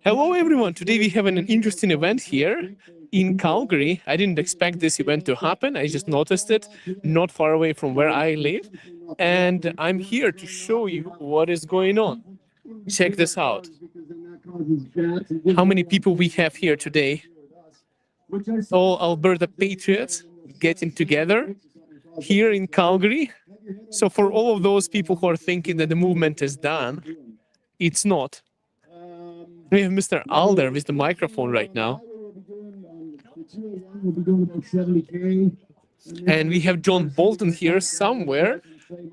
Hello, everyone. Today we have an interesting event here in Calgary. I didn't expect this event to happen. I just noticed it not far away from where I live. And I'm here to show you what is going on. Check this out. How many people we have here today? All Alberta Patriots getting together here in Calgary. So, for all of those people who are thinking that the movement is done, it's not. We have Mr. Alder with the microphone right now. And we have John Bolton here somewhere.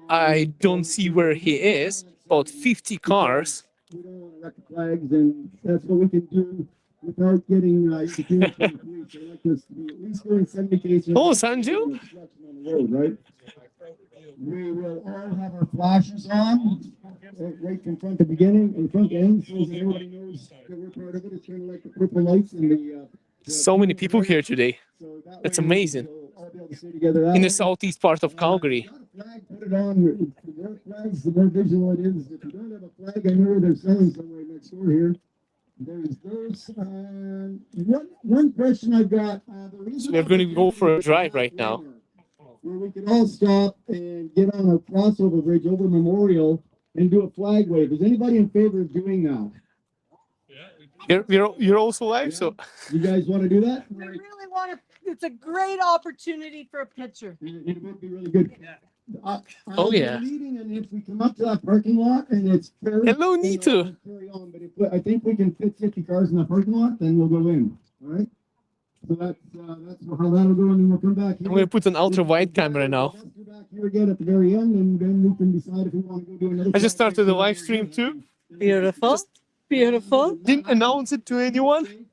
I don't see where he is. About 50 cars. We don't want to wreck the flags, and that's what we can do without getting interference from the police. They like us to be at least doing 70 cases. Oh, Sanju. On the road, right? We will all have our flashes on, right in front, the beginning, in front end, so that everybody knows that we're part of it. It's kind of like the purple lights and the so many people here today. That's amazing. In the southeast part of Calgary. Flag, put it on. The more flags, the more visual it is. If you don't have a flag, I know they're selling somewhere next door here. There's those. One question I've got. So we're going to go for a drive right now. Where we can all stop and get on a crossover bridge over Memorial and do a flag wave. Is anybody in favor of doing that? You're also live, so you guys want to do that? We really want to. It's a great opportunity for a picture. It would be really good. Oh yeah. Leading, and if we come up to that parking lot and it's very hello, Nito. Carry on, but if I think we can fit 50 cars in the parking lot, then we'll go in. All right. So that's how that'll go, and then we'll come back here. I'm going to put an ultra wide camera now. Let's go back here again at the very end, and then we can decide if we want to go do another. I just started the live stream too. Beautiful. Beautiful. Didn't announce it to anyone.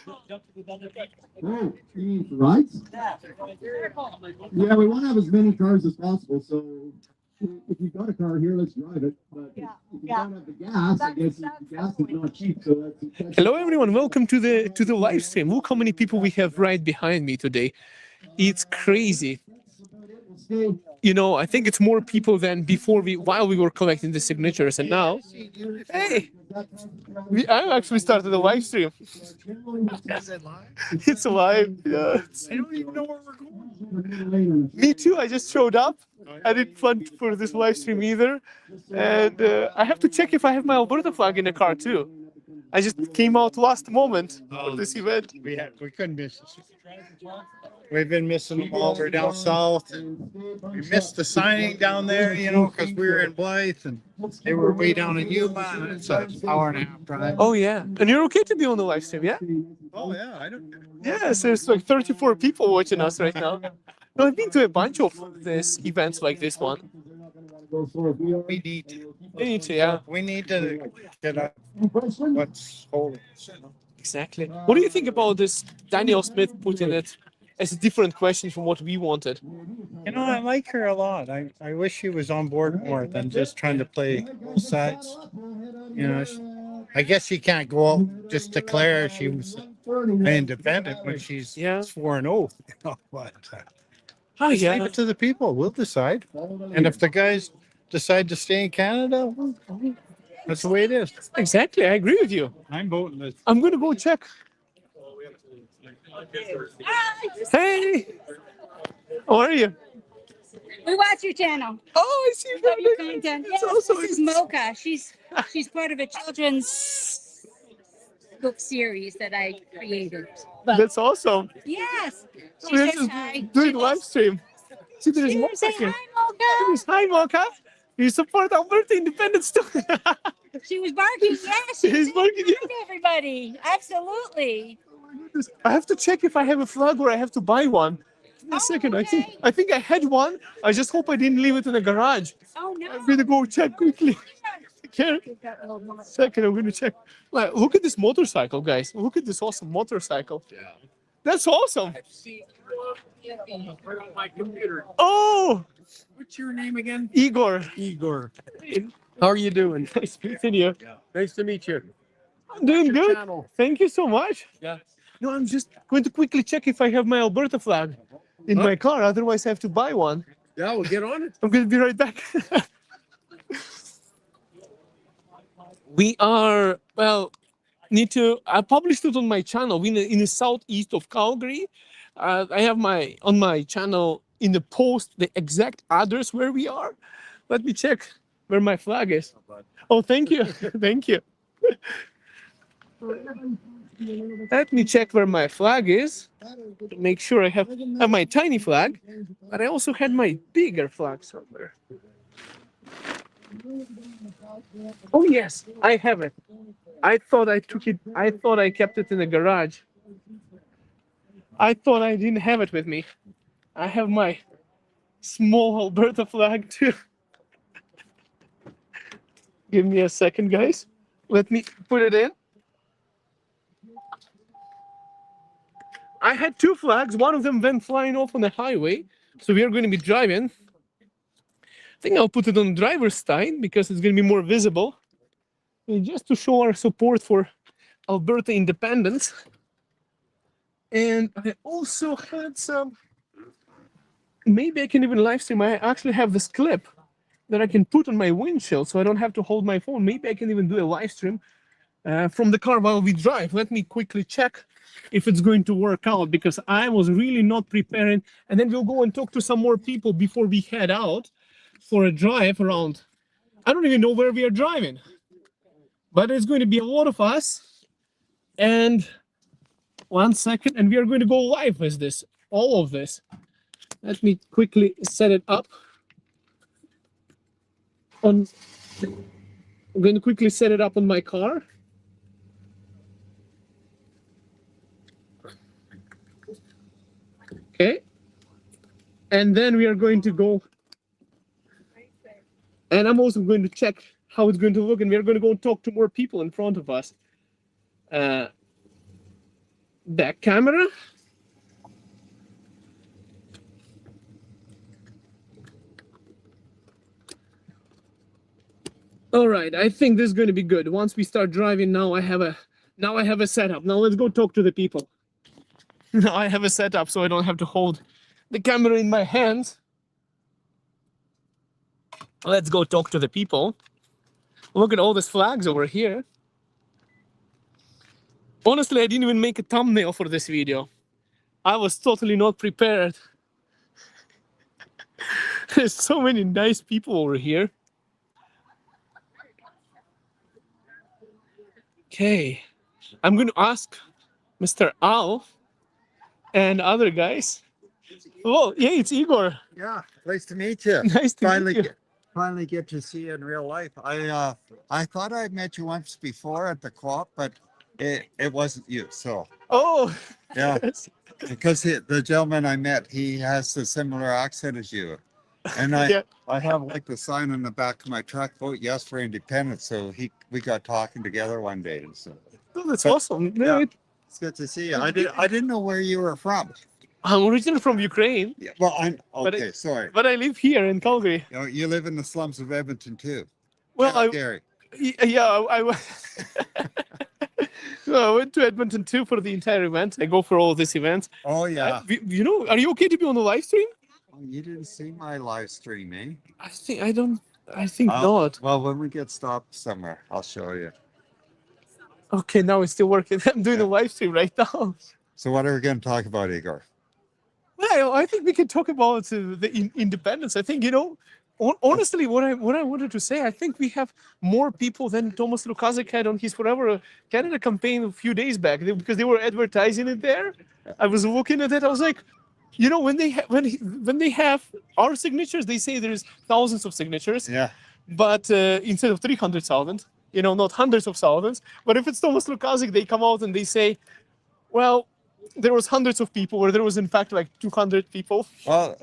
Oh, you mean for rides? Yeah, we want to have as many cars as possible. So if you've got a car here, let's drive it. But if you don't have the gas, I guess the gas is not cheap. So that's hello, everyone. Welcome to the live stream. Look how many people we have right behind me today. It's crazy. You know, I think it's more people than before while we were collecting the signatures, and now, hey, I actually started a live stream. Is it live? It's live. Yeah. I don't even know where we're going. Me too. I just showed up. I didn't plan for this live stream either, and I have to check if I have my Alberta flag in the car too. I just came out last moment for this event. We couldn't miss this. We've been missing them all. We're down south. We missed the signing down there, you know, because we were in Blythe and they were way down in Yuma. And it's an hour and a half drive. Oh yeah, and you're okay to be on the live stream, yeah? Oh yeah, I don't. Yes, there's like 34 people watching us right now. No, I've been to a bunch of these events like this one. We need to. You need to, yeah. We need to get up what's holy. Exactly. What do you think about this Daniel Smith putting it as a different question from what we wanted? You know, I like her a lot. I wish she was on board more than just trying to play both sides. You know, I guess she can't go out just declare she was an independent when she's sworn oath. You know, but leave it to the people. We'll decide. And if the guys decide to stay in Canada, well, that's the way it is. Exactly. I agree with you. I'm voting this. I'm going to go check. Hey, how are you? We watch your channel. Oh, I see Your content. Yes, awesome. this is Mocha. She's part of a children's book series that I created. But That's awesome. yes, she We're says just hi. doing live stream. See, there's She Mocha say here. hi, Mocha. Hi, Mocha. You support Alberta independence too. She was barking. Yes, She's barking, yeah. Hi to everybody. Absolutely. I have to check if I have a flag or I have to buy one. Give me a second. okay. I think I had one. I just hope I didn't leave it in the garage. Oh no. I'm gonna go check quickly. Care? Second, I'm gonna check. Like, look at this motorcycle, guys. Look at this awesome motorcycle. Yeah. That's awesome. Right on my computer. Oh, What's your name again? Igor. Igor. How are you doing? Nice meeting you. Nice to meet you. I'm doing Your good. channel. Thank you so much. Yeah. No, I'm just going to quickly check if I have my Alberta flag in my car. Otherwise, I have to buy one. Yeah, we'll get on it. I'm going to be right back. We are, well, need to, I published it on my channel. We in the southeast of Calgary. I have on my channel in the post the exact address where we are. Let me check where my flag is. Oh, thank you. Thank you. Let me check where my flag is to make sure I have my tiny flag, but I also had my bigger flag somewhere. Oh yes, I have it. I thought I took it. I thought I kept it in the garage. I thought I didn't have it with me. I have my small Alberta flag too. Give me a second, guys. Let me put it in. I had two flags. One of them went flying off on the highway. So we are going to be driving. I think I'll put it on the driver's side because it's going to be more visible. And just to show our support for Alberta independence. And I also had some, maybe I can even live stream. I actually have this clip that I can put on my windshield so I don't have to hold my phone. Maybe I can even do a live stream from the car while we drive. Let me quickly check if it's going to work out because I was really not preparing. And then we'll go and talk to some more people before we head out for a drive around. I don't even know where we are driving, but it's going to be a lot of us. And 1 second, and we are going to go live with this, all of this. Let me quickly set it up. I'm going to quickly set it up on my car. Okay. And then we are going to go. And I'm also going to check how it's going to look, and we are going to go and talk to more people in front of us. Back camera. All right, I think this is going to be good. Once we start driving, now I have a setup. Now let's go talk to the people. Now I have a setup, so I don't have to hold the camera in my hands. Let's go talk to the people. Look at all these flags over here. Honestly, I didn't even make a thumbnail for this video. I was totally not prepared. There's so many nice people over here. Okay, I'm going to ask Mr. Al and other guys. Oh, yeah, it's Igor. Yeah, nice to meet you. Nice to Finally, meet you. finally get to see you in real life. I thought I met you once before at the co-op, but it wasn't you. So Oh, yeah, yes. because the gentleman I met, he has a similar accent as you, and Yeah. I have like the sign on the back of my truck, vote yes for independence. So we got talking together one day. And so Oh, that's But, awesome. yeah. It's good to see you. I didn't know where you were from. I'm originally from Ukraine, Yeah, well, I'm But okay. Sorry. but I live here in Calgary. You live in the slums of Edmonton too. Well, That's scary. I went to Edmonton too for the entire event. I go for all these events. Oh yeah. You know, are you okay to be on the live stream? Oh, you didn't see my live stream, eh? I think not. Well, when we get stopped somewhere, I'll show you. Okay, now it's still working. I'm doing Yeah. a live stream right now. So what are we going to talk about, Igor? Well, I think we can talk about the independence. I think, you know, honestly, what I wanted to say, I think we have more people than Thomas Lukasik had on his Forever Canada campaign a few days back because they were advertising it there. I was looking at it. I was like, you know, when they have our signatures, they say there's thousands of signatures, Yeah. but instead of 300,000, you know, not hundreds of thousands. But if it's Thomas Lukasik, they come out and they say, well, there was hundreds of people, or there was in fact like 200 people. Well,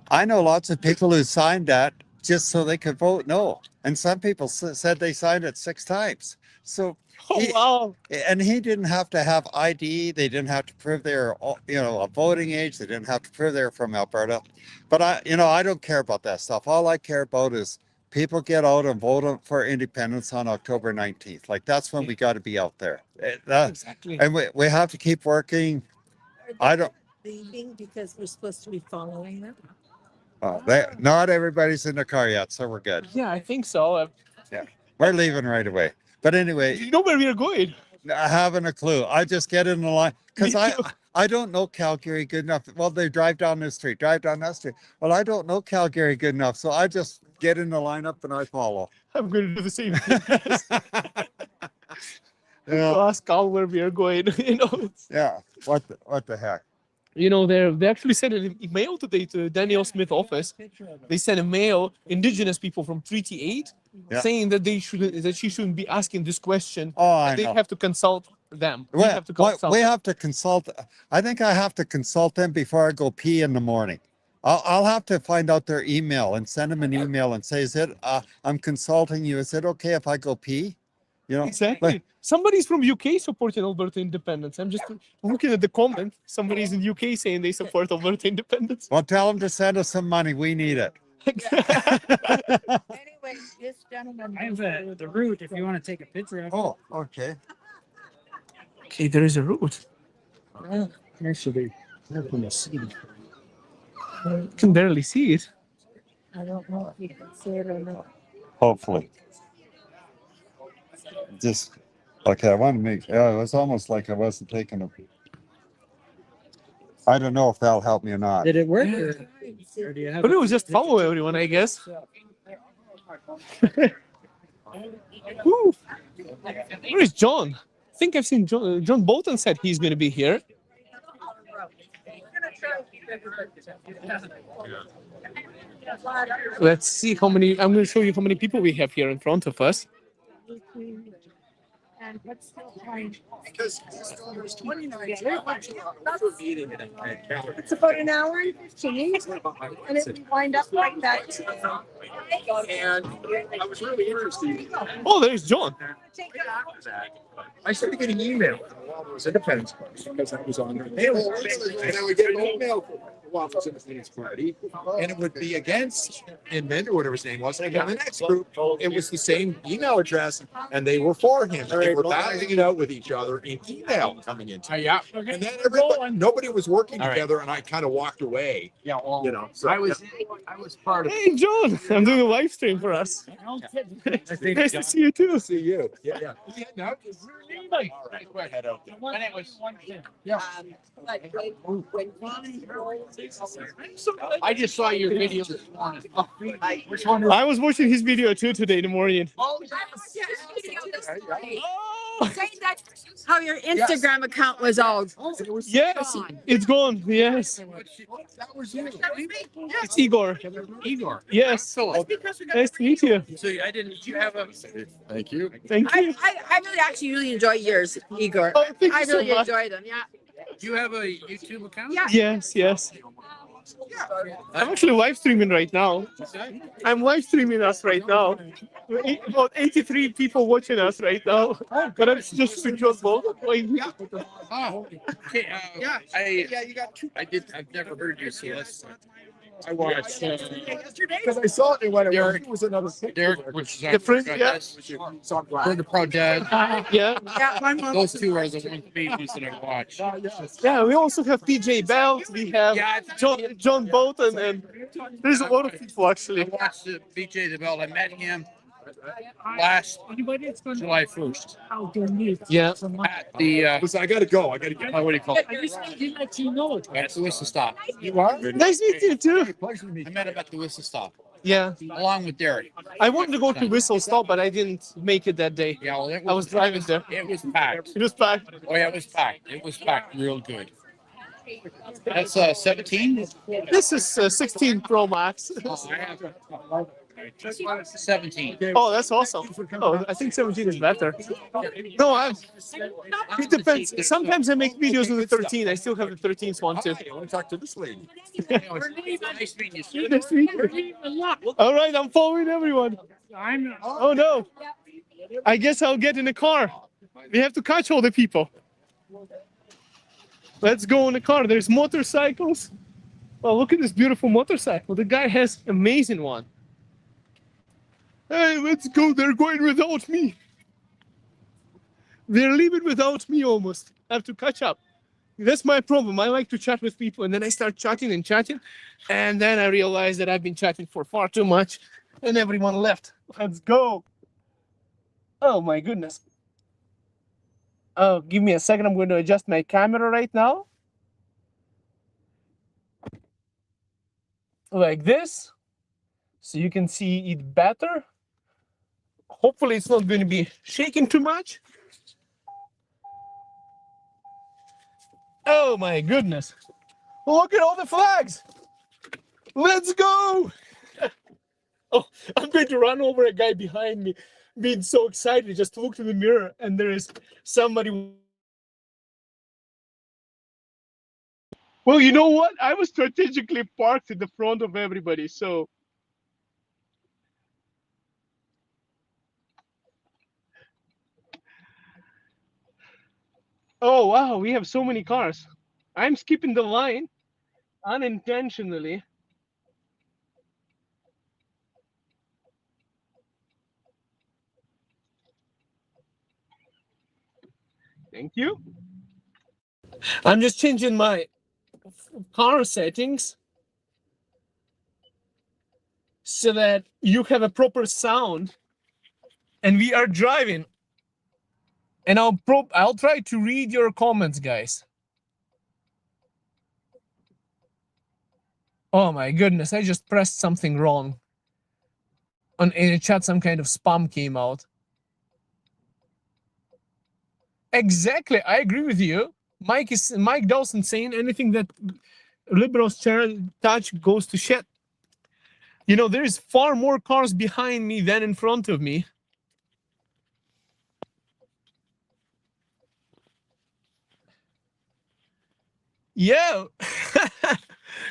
I know lots of people who signed that just so they could vote no, and some people said they signed it 6 times. So. Oh, wow. And he didn't have to have ID. They didn't have to prove they're, a voting age. They didn't have to prove they're from Alberta. But I don't care about that stuff. All I care about is people get out and vote for independence on October 19th. Like that's when we got to be out there. Exactly. And we have to keep working. I don't. Leaving because we're supposed to be following them. Not everybody's in the car yet, so we're good. Yeah, I think so. We're leaving right away. But anyway, You know where we are going? I haven't a clue. I just get in the line because Me too. I don't know Calgary good enough. Well, they drive down this street, drive down that street. Well, I don't know Calgary good enough, so I just get in the lineup and I follow. I'm going to do the same thing. Yeah, Ask Carl where we are going. yeah. What the heck? They actually sent an email today to Daniel Smith office. They sent a mail, Indigenous people from Treaty 8, Yeah. saying that she shouldn't be asking this question. Oh, I They know. have to consult them. We Well, have to consult. we them. have to consult. I think I have to consult them before I go pee in the morning. I'll have to find out their email and send them an email and say, "Is it? I'm consulting you. Is it okay if I go pee?" You know, Exactly. Somebody's from UK supporting Alberta independence. I'm just looking at the comment. Somebody's in UK saying they support Alberta independence. Well, tell them to send us some money. We need it. Anyway, this gentleman. I have the route if you want to take a picture of it. Oh, okay. Okay, there is a route. Actually, I'm going to see. You can barely see it. I don't know if you can see it or not. Hopefully. Just okay. I want to make. Yeah, it was almost like I wasn't taking a. I don't know if that'll help me or not. Did it work? Or do you have But it was just follow everyone, I guess. Woo. Where is John? I think I've seen John. John Bolton said he's going to be here. Let's see how many. I'm going to show you how many people we have here in front of us. And what's still time? It's about an hour and 15, and it will wind up like that. And I was really interested. Oh, there's John. I started getting email while there was Independence Party because I was on their mail list. And I would get an email from the Waffles Independence Party, and it would be against Inman or whatever his name was. And then the next group, it was the same email address, and they were for him. And they were battling it out with each other in email coming into. Yeah. And then nobody was working together, and I kind of walked away. Yeah. Well, You know, so I was part of. Hey, John. I'm doing a live stream for us. Nice to see you too. see you. Yeah, yeah. All right, go ahead out there. And it was I just saw your video this morning. Which one? I was watching his video too today in the morning. Say that's how your Instagram account was all. Yes, it's gone. Yes, That was you. it's Igor. Igor. Yes. Nice to meet you. So I didn't. Did you have a? Thank you. Thank you. I really actually really enjoy yours, Igor. Oh, thank I you so really much. enjoy them. Yeah. Do you have a YouTube account? Yeah. Yes, yes. I'm actually live streaming right now. I'm live streaming us right now. About 83 people watching us right now. But I'm just with John Bolton. Oh, okay. I've never heard you, so that's. I watched Because I saw it and went, Derek- it was another picture. Derek, which is our Different, yeah. So I'm glad. For the Pro Dad. Yeah. Yeah. My mom. Those two are the ones pages that I watch. Yeah, we also have PJ Belt. We have John Bolton, and there's a lot of people I actually. watched BJ the Bell. I met him last July 1st Yeah. at the Listen, I gotta go. I gotta get. what do you call it? At the Whistle Stop. You are? Nice meeting you too. Pleasure to meet I you. met him at the Whistle Stop Yeah. along with Derek. I wanted to go to Whistle Stop, but I didn't make it that day. Yeah, well, I was driving there. It was packed. It was packed. Oh yeah, it was packed. It was packed real good. That's 17. This is 16 Pro Max. Oh, I have 17. Oh, that's awesome. Oh, I think 17 is better. No, it depends. Sometimes I make videos with the 13. I still have the 13th one too. Hi, I want to talk to this lady. Nice meeting you. Nice to meet you. All right, I'm following everyone. Oh no. I guess I'll get in the car. We have to catch all the people. Let's go in the car. There's motorcycles. Oh, look at this beautiful motorcycle. The guy has amazing one. Hey, let's go. They're going without me. They're leaving without me almost. I have to catch up. That's my problem. I like to chat with people, and then I start chatting and chatting, and then I realize that I've been chatting for far too much, and everyone left. Let's go. Oh my goodness. Oh, give me a second. I'm going to adjust my camera right now. Like this, so you can see it better. Hopefully it's not going to be shaking too much. Oh my goodness. Look at all the flags. Let's go. Oh, I'm going to run over a guy behind me, being so excited. Just looked in the mirror and there is somebody. Well, you know what? I was strategically parked in the front of everybody, so. Oh, wow, we have so many cars. I'm skipping the line unintentionally. Thank you. I'm just changing my car settings so that you have a proper sound and we are driving. And I'll try to read your comments, guys. Oh my goodness, I just pressed something wrong. In a chat, some kind of spam came out. Exactly, I agree with you. Mike Dawson saying anything that liberals touch goes to shit. You know, there is far more cars behind me than in front of me. Yeah.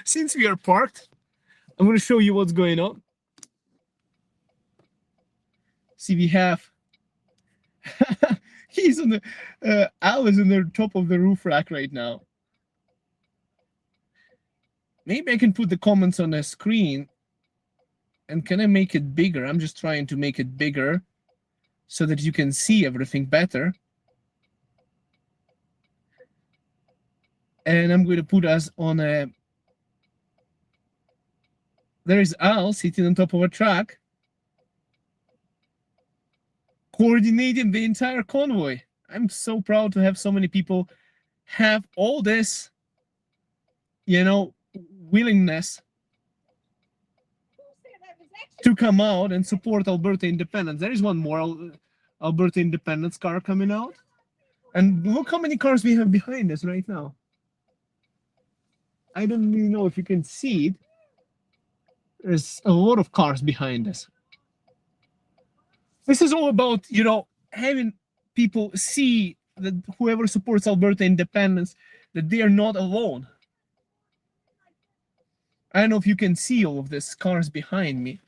Since we are parked, I'm going to show you what's going on. See, we have. He's on the. Al is on the top of the roof rack right now. Maybe I can put the comments on a screen. And can I make it bigger? I'm just trying to make it bigger so that you can see everything better. And I'm going to put us on a. There is Al sitting on top of a truck, coordinating the entire convoy. I'm so proud to have so many people have all this, you know, willingness to come out and support Alberta independence. There is one more Alberta independence car coming out. And look how many cars we have behind us right now. I don't really know if you can see it. There's a lot of cars behind us. This is all about, you know, having people see that whoever supports Alberta independence, that they are not alone. I don't know if you can see all of these cars behind me.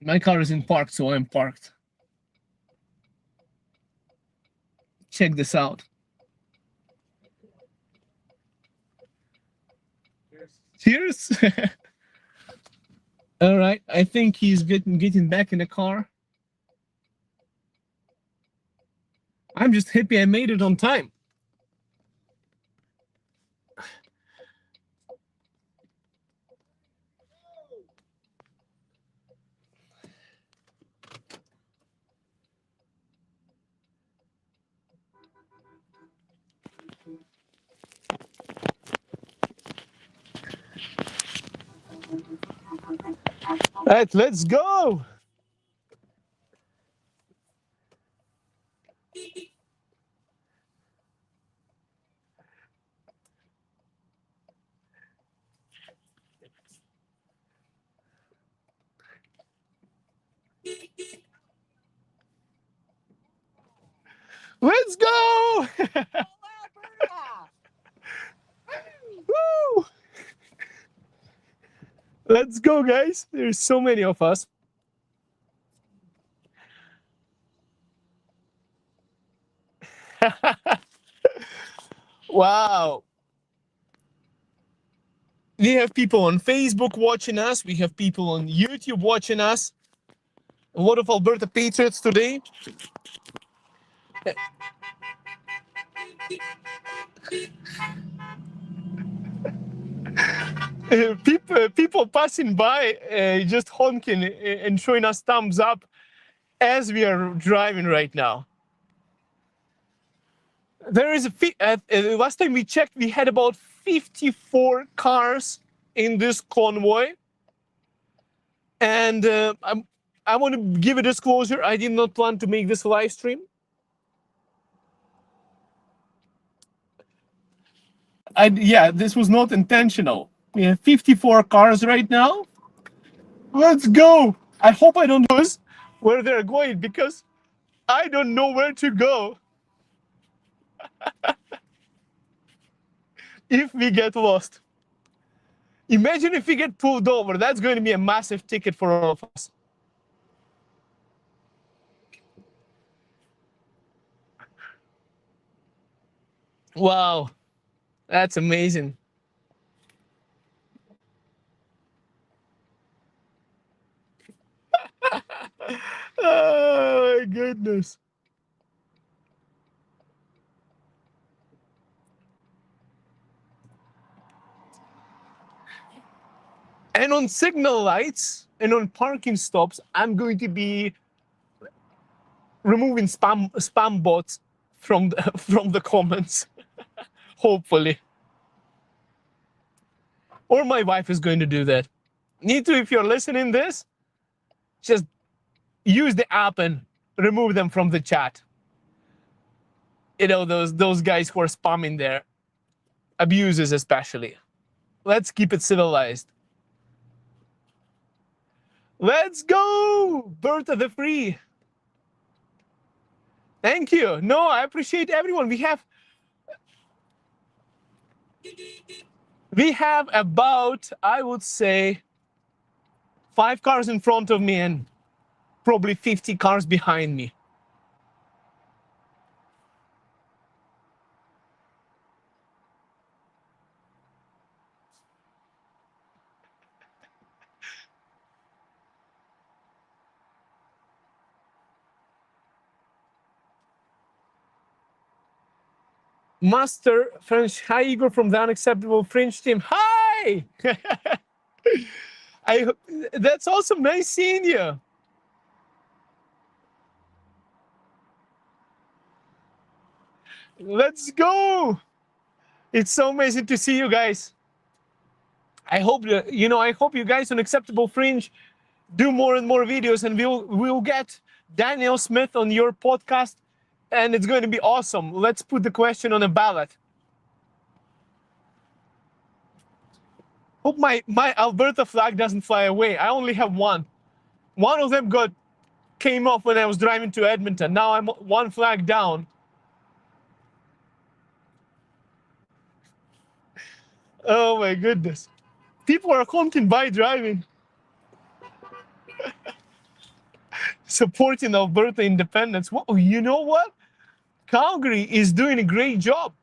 My car isn't parked, so I'm parked. Check this out. Cheers. All right, I think he's getting back in the car. I'm just happy I made it on time. All right, let's go. Let's go. Woo! Let's go, guys. There's so many of us. Wow. We have people on Facebook watching us. We have people on YouTube watching us. A lot of Alberta Patriots today. People passing by, just honking and showing us thumbs up as we are driving right now. There is last time we checked, we had about 54 cars in this convoy. And I want to give a disclosure. I did not plan to make this live stream. Yeah, this was not intentional. We have 54 cars right now. Let's go. I hope I don't lose where they're going because I don't know where to go if we get lost. Imagine if we get pulled over. That's going to be a massive ticket for all of us. Wow, that's amazing. Oh my goodness. And on signal lights and on parking stops, I'm going to be removing spam bots from the comments, hopefully. Or my wife is going to do that. Need to, if you're listening this, just use the app and remove them from the chat. You know, those guys who are spamming there, abusers especially. Let's keep it civilized. Let's go, Bertha the Free. Thank you. No, I appreciate everyone. We have about, I would say, 5 cars in front of me and probably 50 cars behind me. Master French. Hi, Igor from the Unacceptable Fringe team. Hi! That's awesome. Nice seeing you. Let's go. It's so amazing to see you guys. I hope I hope you guys on Acceptable Fringe do more and more videos, and we'll get Daniel Smith on your podcast, and it's going to be awesome. Let's put the question on a ballot. Hope my Alberta flag doesn't fly away. I only have one. One of them came off when I was driving to Edmonton. Now I'm one flag down. Oh my goodness. People are honking by driving. Supporting Alberta independence. Well, you know what? Calgary is doing a great job.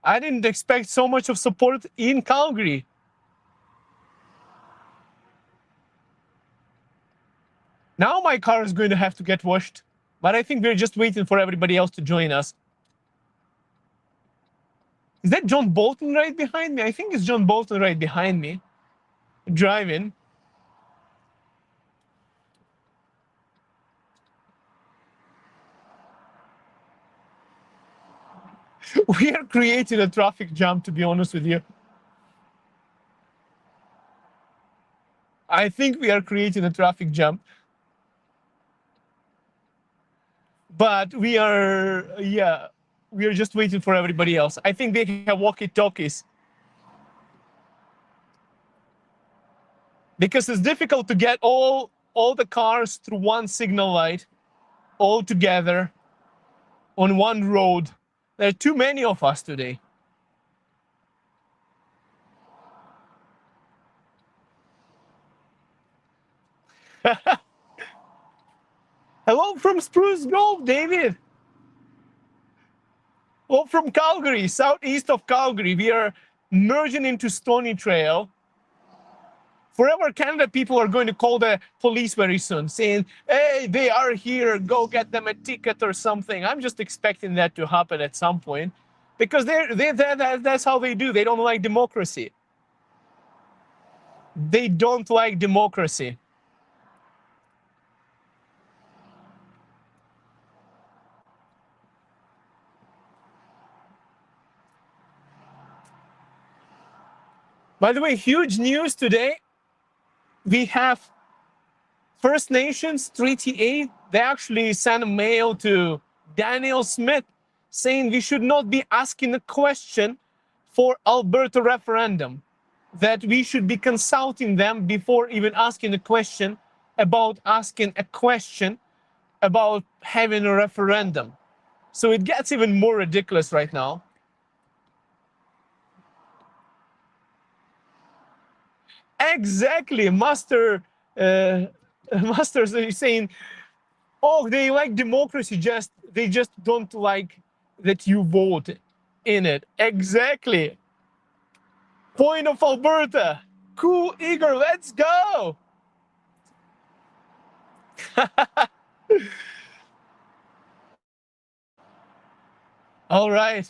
I didn't expect so much of support in Calgary. Now my car is going to have to get washed, but I think we're just waiting for everybody else to join us. Is that John Bolton right behind me? I think it's John Bolton right behind me, driving. We are creating a traffic jam, to be honest with you. I think we are creating a traffic jam. But we are just waiting for everybody else. I think they have walkie-talkies. Because it's difficult to get all the cars through one signal light all together on one road. There are too many of us today. Hello from Spruce Grove, David. Well, from Calgary, southeast of Calgary. We are merging into Stony Trail. Forever Canada people are going to call the police very soon, saying, hey, they are here, go get them a ticket or something. I'm just expecting that to happen at some point, because that's how they do. They don't like democracy. They don't like democracy. By the way, huge news today. We have First Nations Treaty 8. They actually sent a mail to Daniel Smith saying we should not be asking a question for Alberta referendum, that we should be consulting them before even asking a question about having a referendum. So it gets even more ridiculous right now. Exactly, Masters is saying, oh, they like democracy, they just don't like that you vote in it. Exactly. Point of Alberta. Cool, Igor, let's go. All right.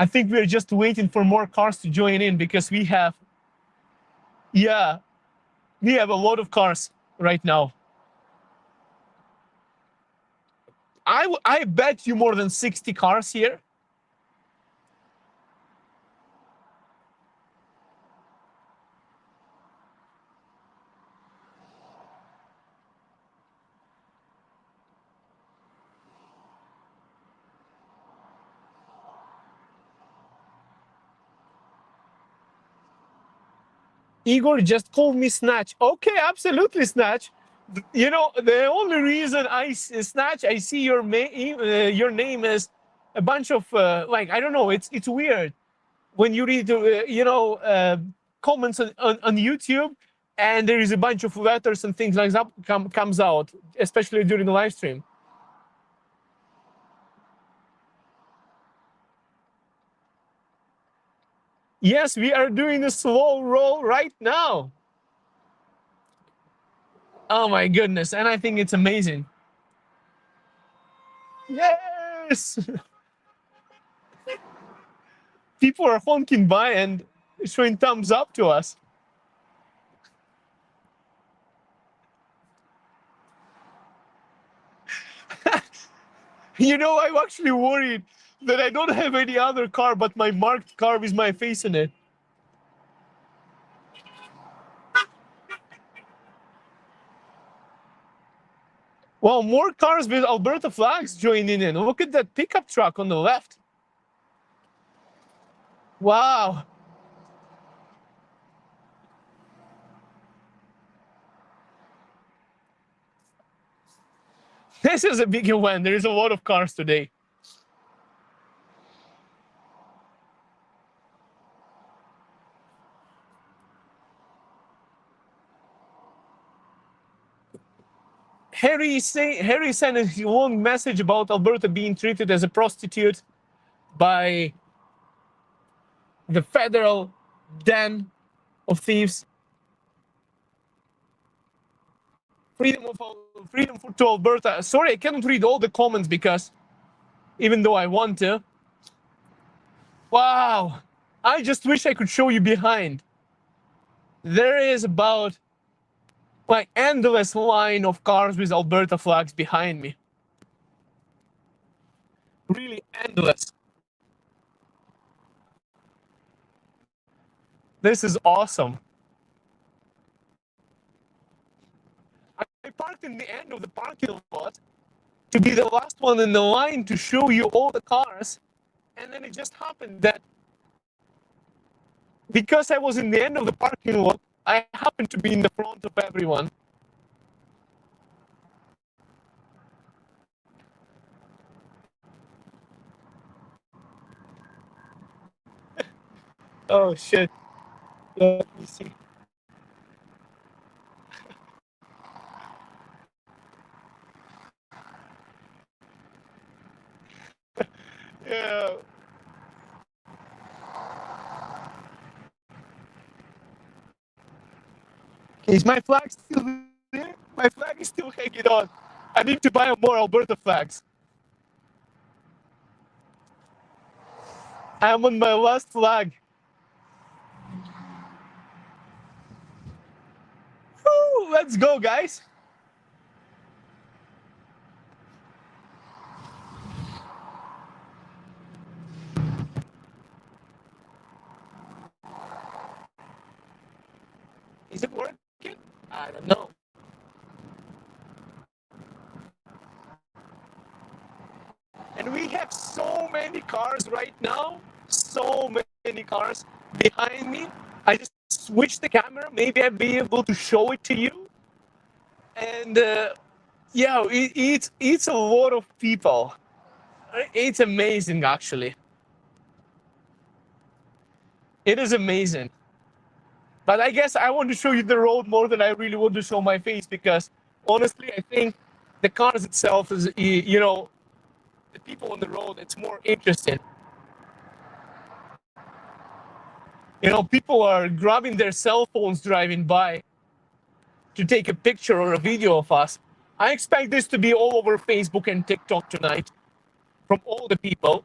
I think we're just waiting for more cars to join in, because we have a lot of cars right now. I bet you more than 60 cars here. Igor just called me Snatch. Okay, absolutely, Snatch. You know, the only reason I Snatch, I see your name is a bunch of like, I don't know. It's weird when you read comments on YouTube, and there is a bunch of letters and things like that comes out, especially during the live stream. Yes, we are doing a slow roll right now. Oh my goodness, and I think it's amazing. Yes. People are honking by and showing thumbs up to us. You know, I'm actually worried that I don't have any other car but my marked car with my face in it. Well, more cars with Alberta flags joining in. Look at that pickup truck on the left. Wow. This is a big event. There is a lot of cars today. Harry sent a long message about Alberta being treated as a prostitute by the federal den of thieves. Freedom to Alberta. Sorry, I cannot read all the comments, because even though I want to. Wow. I just wish I could show you behind. There is about like endless line of cars with Alberta flags behind me. Really endless. This is awesome. I parked in the end of the parking lot to be the last one in the line to show you all the cars. And then it just happened that because I was in the end of the parking lot, I happened to be in the front of everyone. Oh shit. Let me see. Yeah. Is my flag still there? My flag is still hanging on. I need to buy more Alberta flags. I'm on my last flag. Woo, let's go, guys. Is it working? I don't know. And we have so many cars right now. So many cars behind me. I just switched the camera. Maybe I'll be able to show it to you. And yeah, it's a lot of people. It's amazing, actually. It is amazing. But I guess I want to show you the road more than I really want to show my face, because honestly, I think the cars itself is, you know, the people on the road, it's more interesting. You know, people are grabbing their cell phones driving by to take a picture or a video of us. I expect this to be all over Facebook and TikTok tonight from all the people.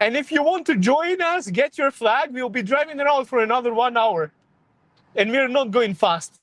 And if you want to join us, get your flag. We'll be driving around for another 1 hour. And we're not going fast.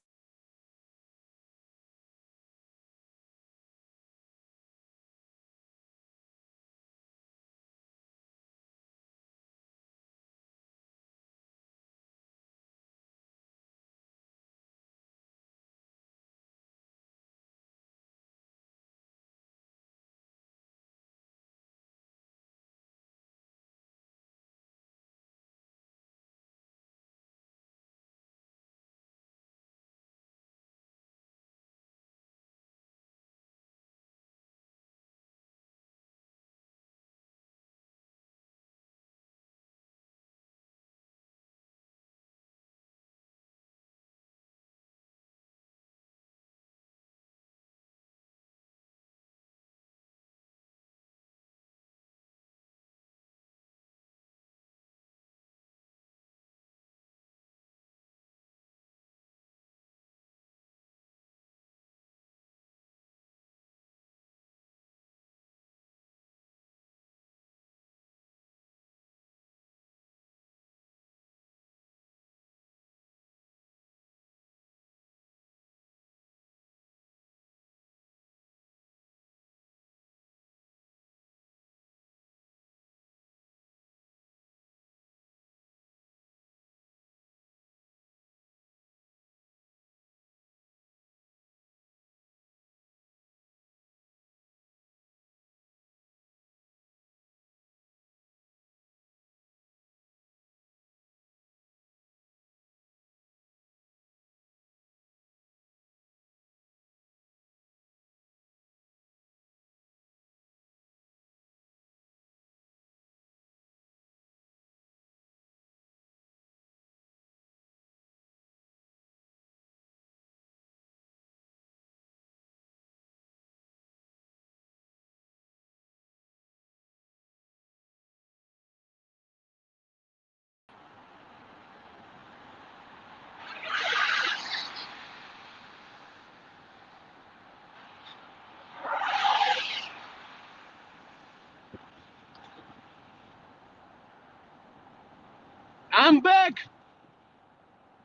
I'm back.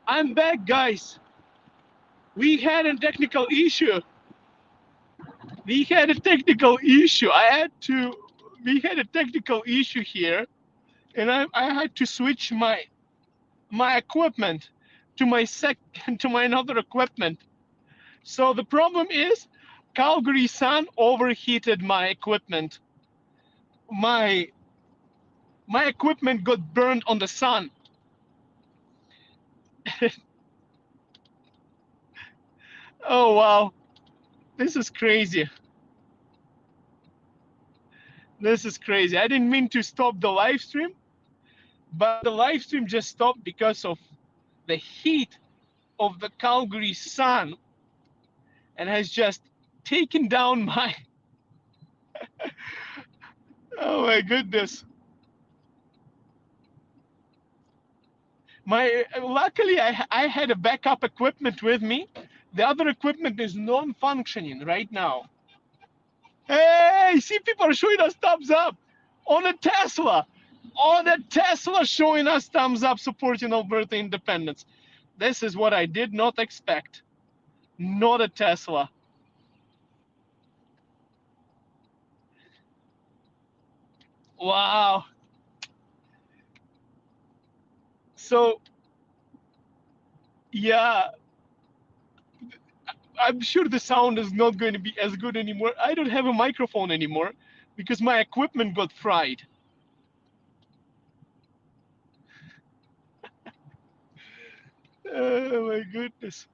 I'm back, guys. We had a technical issue. We had a technical issue. We had a technical issue here, and I had to switch my equipment to my to my another equipment. So the problem is, Calgary sun overheated my equipment. My my equipment got burned on the sun. Oh wow, this is crazy. This is crazy. I didn't mean to stop the live stream, but the live stream just stopped because of the heat of the Calgary sun, and has just taken down Oh my goodness. Luckily I had a backup equipment with me. The other equipment is non-functioning right now. Hey, see, people are showing us thumbs up on a Tesla. On a Tesla showing us thumbs up supporting Alberta independence. This is what I did not expect. Not a Tesla. Wow. So, yeah, I'm sure the sound is not going to be as good anymore. I don't have a microphone anymore because my equipment got fried. Oh my goodness.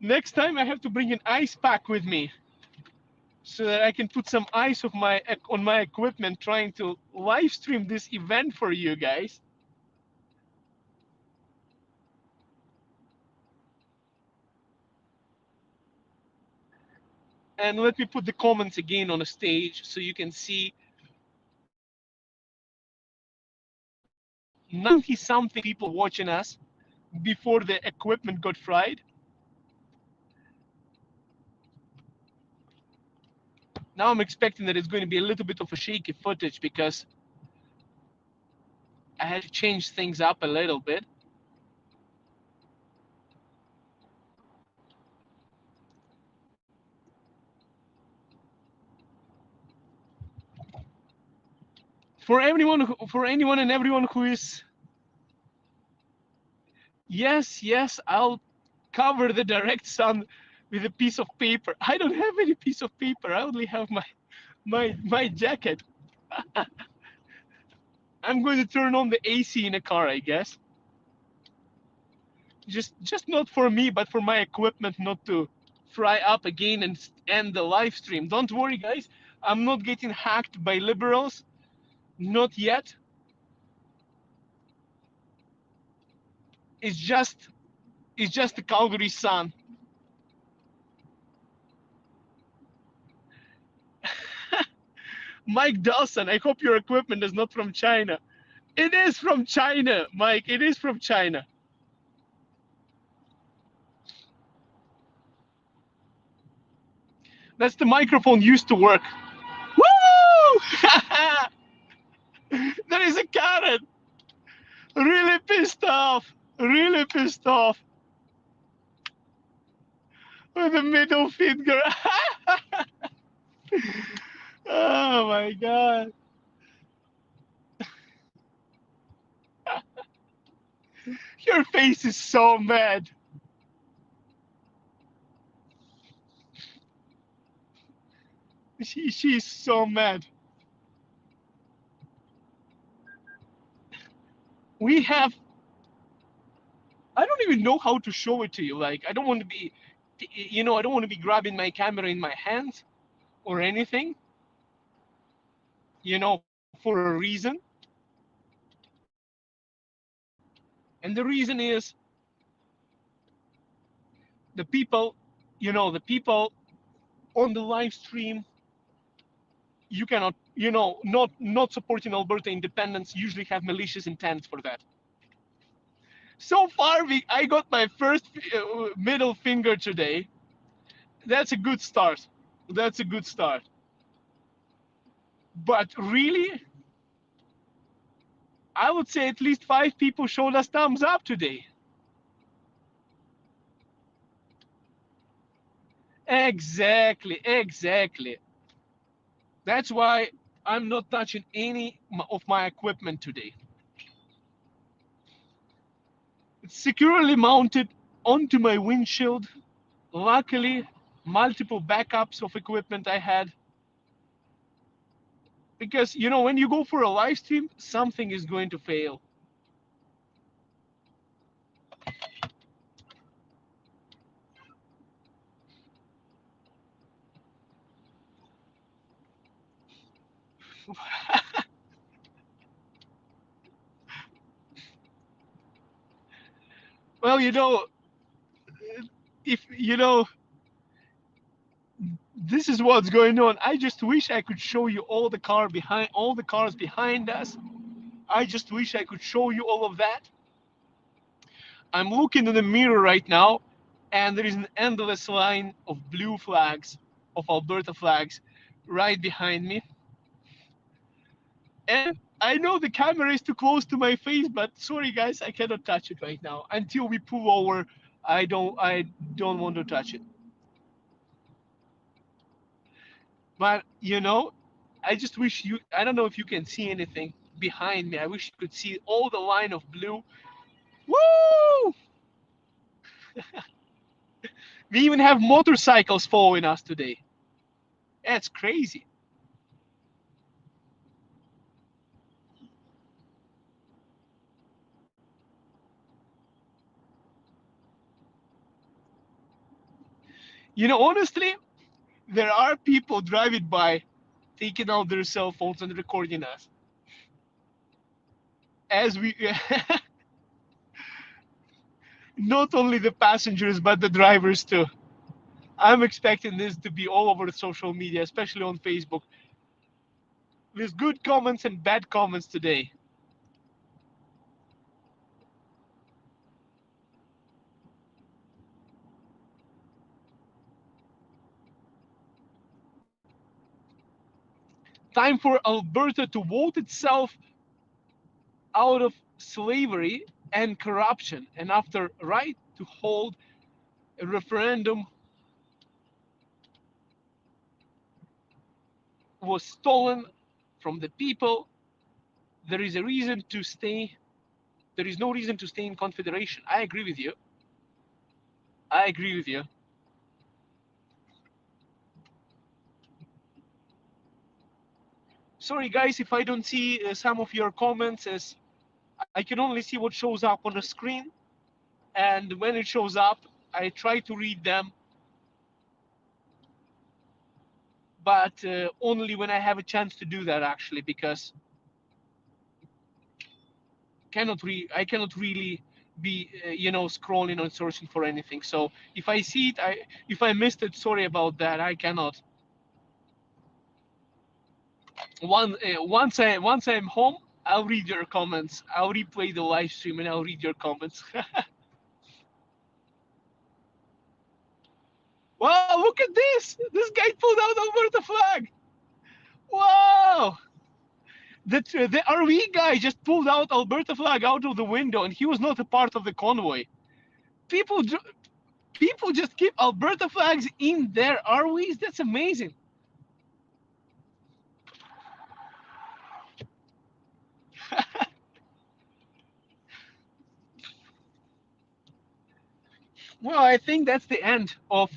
Next time I have to bring an ice pack with me so that I can put some ice on my equipment trying to live stream this event for you guys. And let me put the comments again on a stage so you can see 90 something people watching us before the equipment got fried. Now I'm expecting that it's going to be a little bit of a shaky footage because I had to change things up a little bit. For anyone and everyone who is, yes, I'll cover the direct sun with a piece of paper. I don't have any piece of paper. I only have my jacket. I'm going to turn on the AC in a car, I guess. Just not for me, but for my equipment not to fry up again and end the live stream. Don't worry, guys. I'm not getting hacked by liberals. Not yet. It's just the Calgary sun. Mike Dawson, I hope your equipment is not from China. It is from China, Mike. It is from China. That's the microphone used to work. Woo! There is a Karen. Really pissed off. Really pissed off. With the middle finger. Oh my god. Your face is so mad. She's so mad. We have, I don't even know how to show it to you. Like, I don't want to be, I don't want to be grabbing my camera in my hands or anything, for a reason. And the reason is the people, the people on the live stream, you cannot, not supporting Alberta independence usually have malicious intent for that. So far, I got my first middle finger today. That's a good start. That's a good start. But really, I would say at least 5 people showed us thumbs up today. Exactly. That's why I'm not touching any of my equipment today. It's securely mounted onto my windshield. Luckily, multiple backups of equipment I had. Because, when you go for a live stream, something is going to fail. Well, if this is what's going on. I just wish I could show you all the cars behind us. I just wish I could show you all of that. I'm looking in the mirror right now, and there is an endless line of blue flags, of Alberta flags, right behind me. And I know the camera is too close to my face, but sorry guys, I cannot touch it right now. Until we pull over, I don't want to touch it. But you know, I just wish you, I don't know if you can see anything behind me. I wish you could see all the line of blue. Woo! We even have motorcycles following us today. That's crazy. You know, honestly, there are people driving by, taking out their cell phones and recording us. As we, not only the passengers, but the drivers too. I'm expecting this to be all over social media, especially on Facebook. There's good comments and bad comments today. Time for Alberta to vote itself out of slavery and corruption, and after right to hold a referendum was stolen from the people, there is a reason to stay. There is no reason to stay in confederation. I agree with you. I agree with you. Sorry guys if I don't see some of your comments, as I can only see what shows up on the screen, and when it shows up I try to read them, but only when I have a chance to do that, actually, because I cannot really be scrolling or searching for anything. So if I see it, if I missed it, sorry about that. I cannot. Once I'm home, I'll read your comments. I'll replay the live stream and I'll read your comments. Wow, look at this! This guy pulled out Alberta flag. Wow! The RV guy just pulled out Alberta flag out of the window, and he was not a part of the convoy. People just keep Alberta flags in their RVs. That's amazing. Well, I think that's the end of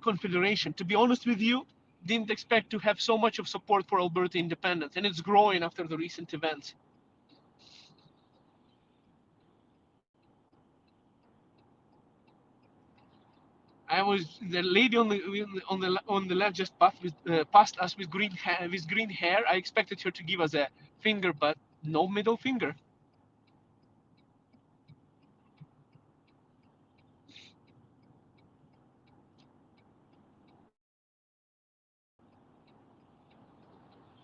Confederation. To be honest with you, didn't expect to have so much of support for Alberta independence, and it's growing after the recent events. The lady on the left just passed us with green hair. I expected her to give us a finger, but no middle finger.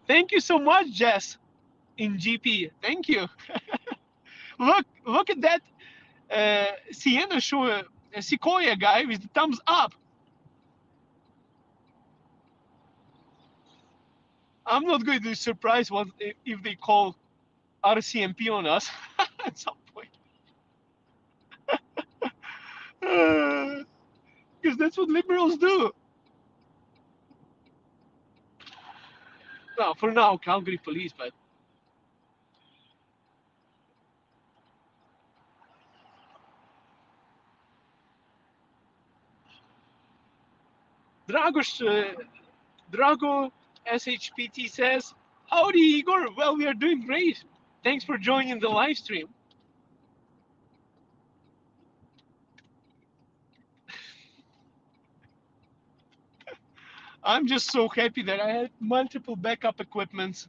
Thank you so much, Jess, in GP. Thank you. Look at that Sienna show, Sequoia guy with the thumbs up. I'm not going to be surprised if they call RCMP on us at some point. Because that's what liberals do. Well, for now, Calgary police, but Drago SHPT says, "Howdy, Igor. Well, we are doing great. Thanks for joining the live stream." I'm just so happy that I had multiple backup equipments.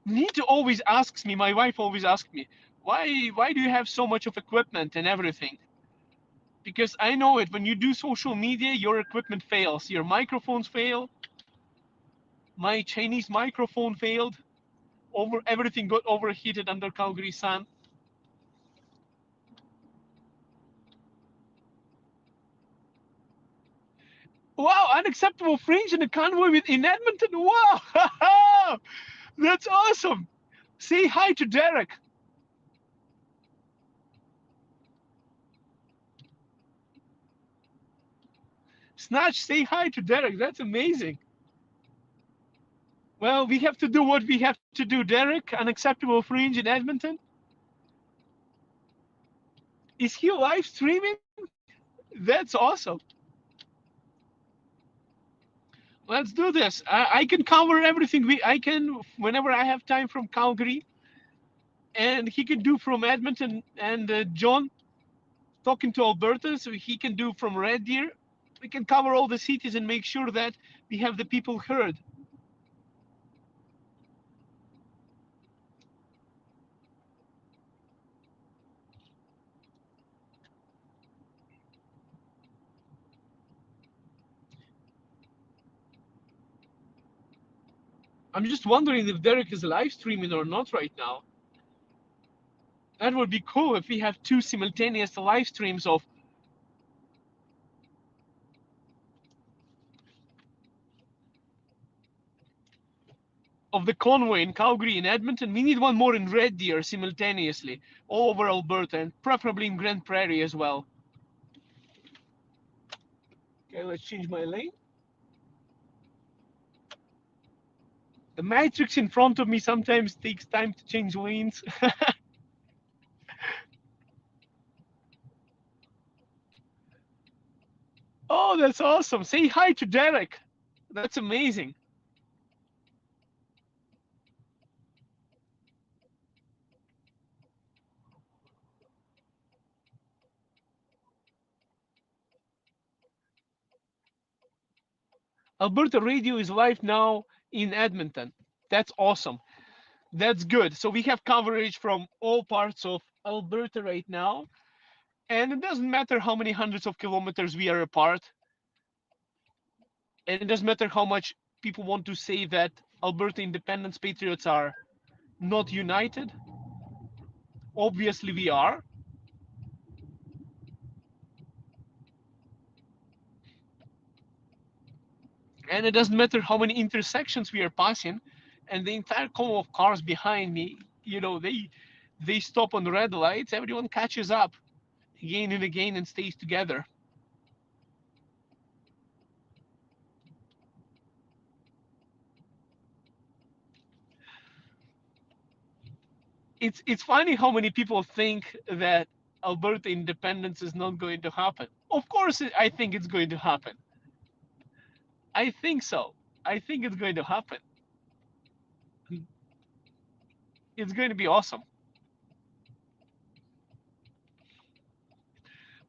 Nita always asks me, my wife always asks me, why do you have so much of equipment and everything? because I know it. When you do social media, your equipment fails. Your microphones fail. My Chinese microphone failed. Everything got overheated under Calgary sun. Wow, unacceptable fringe in a convoy in Edmonton. Wow, that's awesome. Say hi to Derek. Snatch, say hi to Derek. That's amazing. Well, we have to do what we have to do, Derek. Unacceptable fringe in Edmonton. Is he live streaming? That's awesome. Let's do this. I can cover everything. I can whenever I have time from Calgary, and he can do from Edmonton. And John talking to Alberta, so he can do from Red Deer. We can cover all the cities and make sure that we have the people heard. I'm just wondering if Derek is live streaming or not right now. That would be cool if we have two simultaneous live streams of the convoy in Calgary and Edmonton. We need one more in Red Deer simultaneously, all over Alberta, and preferably in Grand Prairie as well. Okay, let's change my lane. The matrix in front of me sometimes takes time to change lanes. Oh, that's awesome. Say hi to Derek. That's amazing. Alberta Radio is live now in Edmonton. That's awesome. That's good. So we have coverage from all parts of Alberta right now. And it doesn't matter how many hundreds of kilometers we are apart. And it doesn't matter how much people want to say that Alberta Independence Patriots are not united. Obviously, we are. And it doesn't matter how many intersections we are passing. And the entire column of cars behind me, they stop on the red lights. Everyone catches up again and again and stays together. It's funny how many people think that Alberta independence is not going to happen. Of course, I think it's going to happen. I think so. I think it's going to happen. It's going to be awesome.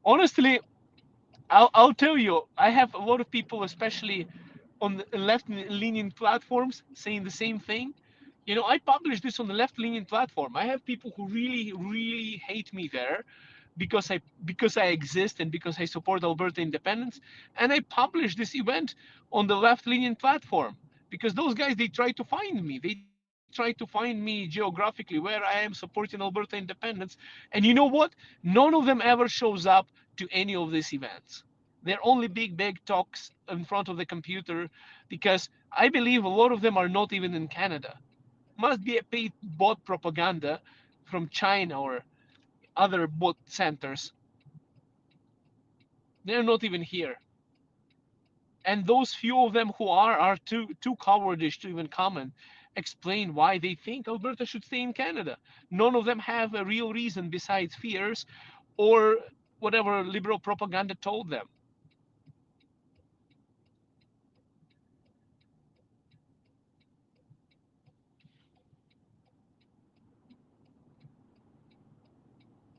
Honestly, I'll tell you, I have a lot of people, especially on the left-leaning platforms, saying the same thing. I publish this on the left-leaning platform. I have people who really, really hate me there because I exist and because I support Alberta independence, and I publish this event on the left-leaning platform because those guys, they try to find me. They try to find me geographically where I am supporting Alberta independence, and you know what? None of them ever shows up to any of these events. They're only big talks in front of the computer because I believe a lot of them are not even in Canada. Must be a paid bot propaganda from China or other bot centers. They're not even here. And those few of them who are too cowardish to even come and explain why they think Alberta should stay in Canada. None of them have a real reason besides fears or whatever liberal propaganda told them.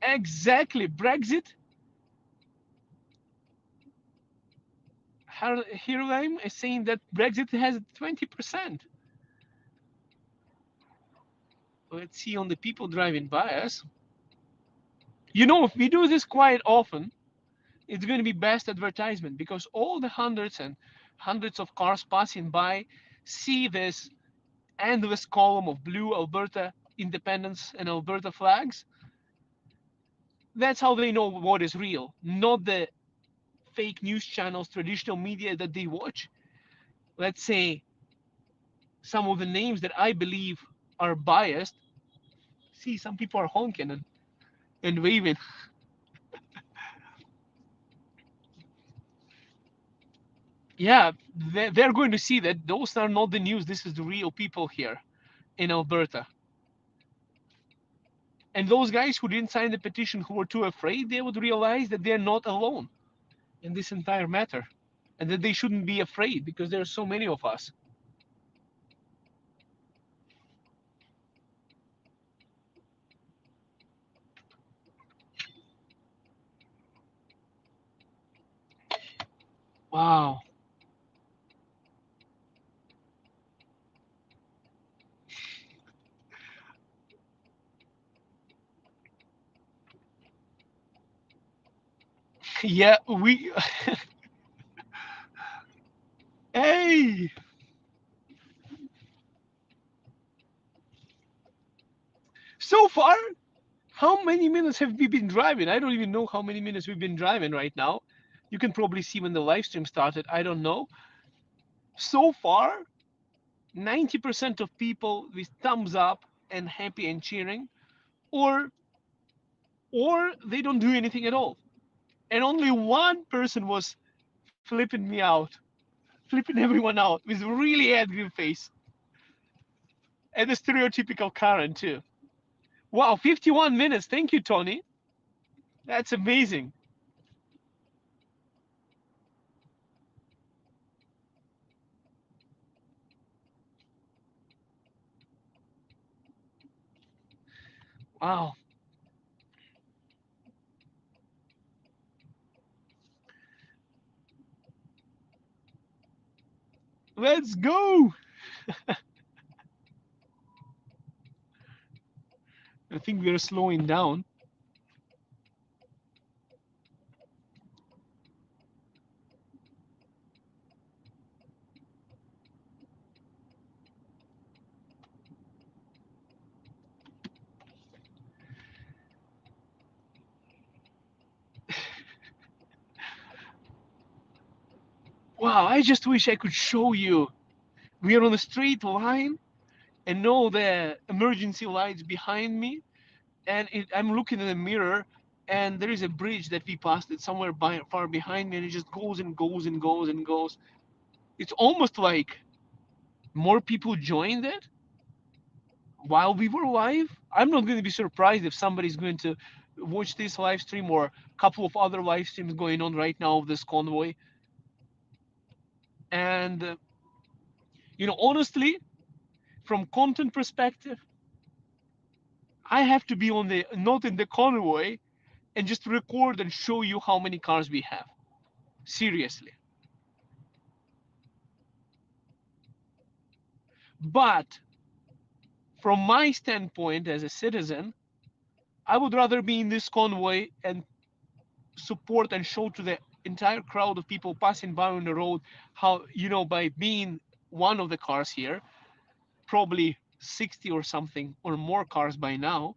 Exactly. Brexit. Hirulem is saying that Brexit has 20%. Let's see on the people driving by us. We do this quite often. It's going to be best advertisement because all the hundreds and hundreds of cars passing by see this endless column of blue Alberta independence and Alberta flags. That's how they know what is real, not the fake news channels, traditional media that they watch. Let's say some of the names that I believe are biased. See, some people are honking and waving. Yeah, they're going to see that those are not the news. This is the real people here in Alberta. And those guys who didn't sign the petition, who were too afraid, they would realize that they're not alone in this entire matter and that they shouldn't be afraid because there are so many of us. Wow. Yeah, we. Hey! So far, how many minutes have we been driving? I don't even know how many minutes we've been driving right now. You can probably see when the live stream started. I don't know. So far, 90% of people with thumbs up and happy and cheering, or they don't do anything at all. And only one person was flipping me out, flipping everyone out with really angry face. And a stereotypical Karen too. Wow, 51 minutes. Thank you, Tony. That's amazing. Wow. Let's go. I think we're slowing down. Wow, I just wish I could show you. We are on a straight line and know the emergency lights behind me. And I'm looking in the mirror and there is a bridge that we passed it somewhere far behind me and it just goes and goes and goes and goes. It's almost like more people joined it while we were live. I'm not going to be surprised if somebody's going to watch this live stream or a couple of other live streams going on right now of this convoy. And honestly, from content perspective, I have to be on the not in the convoy and just record and show you how many cars we have. Seriously. But from my standpoint as a citizen, I would rather be in this convoy and support and show to the entire crowd of people passing by on the road how, by being one of the cars here, probably 60 or something or more cars by now,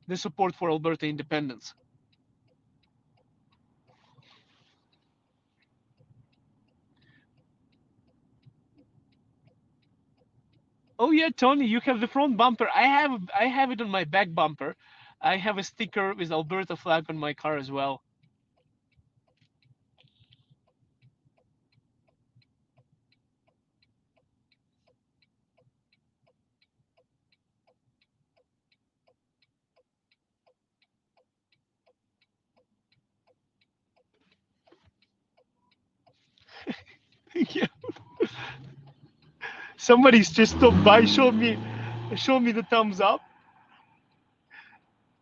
the support for Alberta independence. Oh yeah, Tony, you have the front bumper. I have it on my back bumper. I have a sticker with Alberta flag on my car as well. Yeah. Somebody's just stopped by, showed me the thumbs up,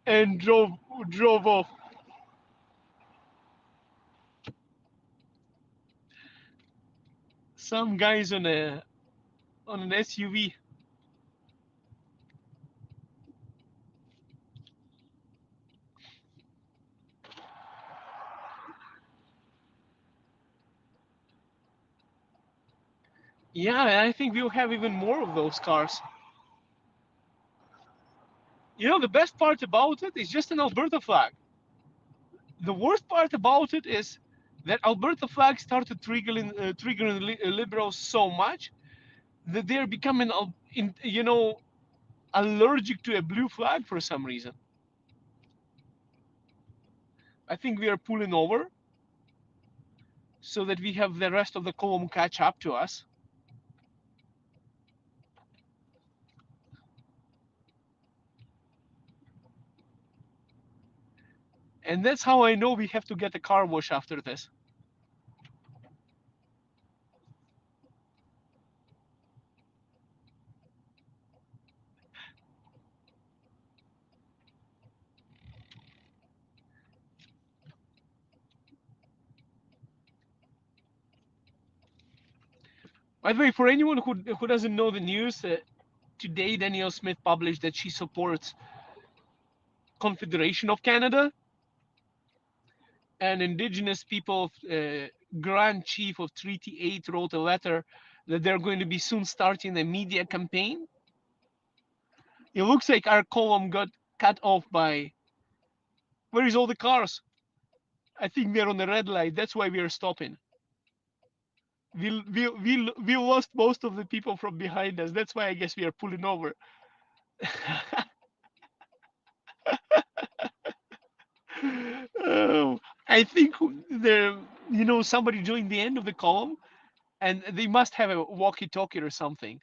and drove off. Some guys on an SUV. Yeah, and I think we'll have even more of those cars. You know, the best part about it is just an Alberta flag. The worst part about it is that Alberta flag started triggering liberals so much that they're becoming, you know, allergic to a blue flag for some reason. I think we are pulling over so that we have the rest of the column catch up to us. And that's how I know we have to get a car wash after this. By the way, for anyone who doesn't know the news, today Danielle Smith published that she supports Confederation of Canada, and Indigenous people, Grand Chief of Treaty 8 wrote a letter that they're going to be soon starting a media campaign. It looks like our column got cut off by, where is all the cars? I think they're on the red light. That's why we are stopping. We lost most of the people from behind us. That's why I guess we are pulling over. I think there, you know, somebody joined the end of the column, and they must have a walkie-talkie or something.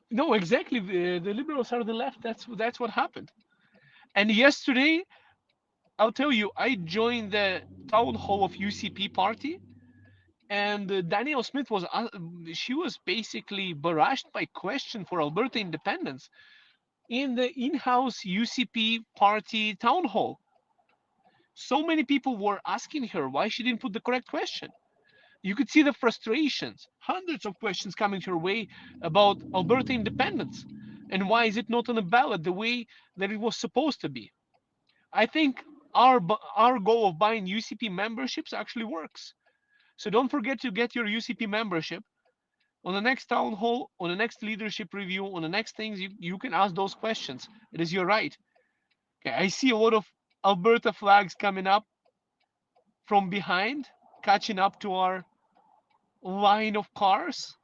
No, exactly. The liberals are the left. That's what happened. And yesterday, I'll tell you, I joined the town hall of UCP party, and Danielle Smith was she was basically barraged by question for Alberta independence in the in-house UCP party town hall. So many people were asking her why she didn't put the correct question. You could see the frustrations, hundreds of questions coming her way about Alberta independence and why is it not on the ballot the way that it was supposed to be. I think our goal of buying UCP memberships actually works. So don't forget to get your UCP membership. On the next town hall, on the next leadership review, on the next things, you can ask those questions. It is your right. Okay, I see a lot of Alberta flags coming up from behind, catching up to our line of cars.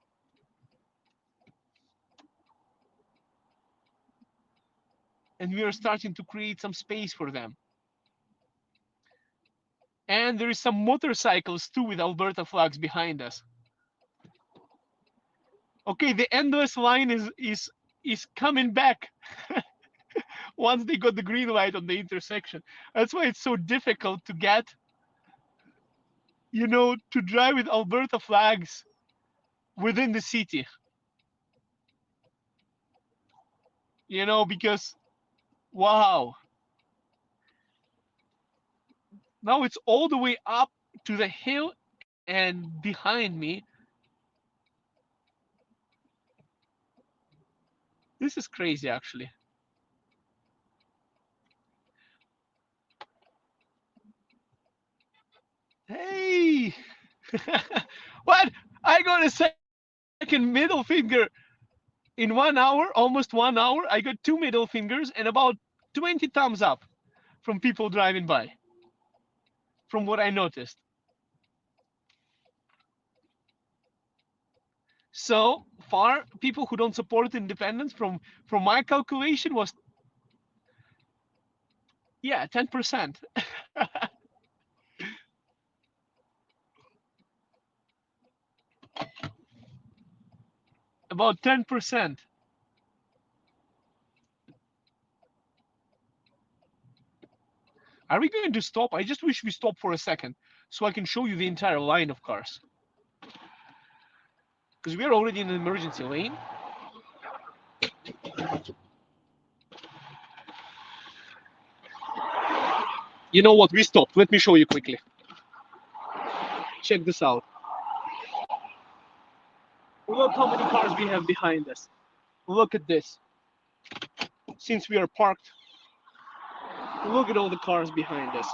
And we are starting to create some space for them. And there is some motorcycles too with Alberta flags behind us. Okay, the endless line is coming back once they got the green light on the intersection. That's why it's so difficult to get, you know, to drive with Alberta flags within the city. You know, because wow. Now it's all the way up to the hill, and behind me, this is crazy actually. Hey, what? I got a second middle finger in 1 hour, almost 1 hour. I got two middle fingers and about 20 thumbs up from people driving by, from what I noticed. So far, people who don't support independence, from my calculation, was, yeah, 10%. About 10%. Are we going to stop? I just wish we stopped for a second so I can show you the entire line of cars. Because we're already in an emergency lane. You know what? We stopped. Let me show you quickly. Check this out. Look how many cars we have behind us. Look at this. since we are parked. Look at all the cars behind us.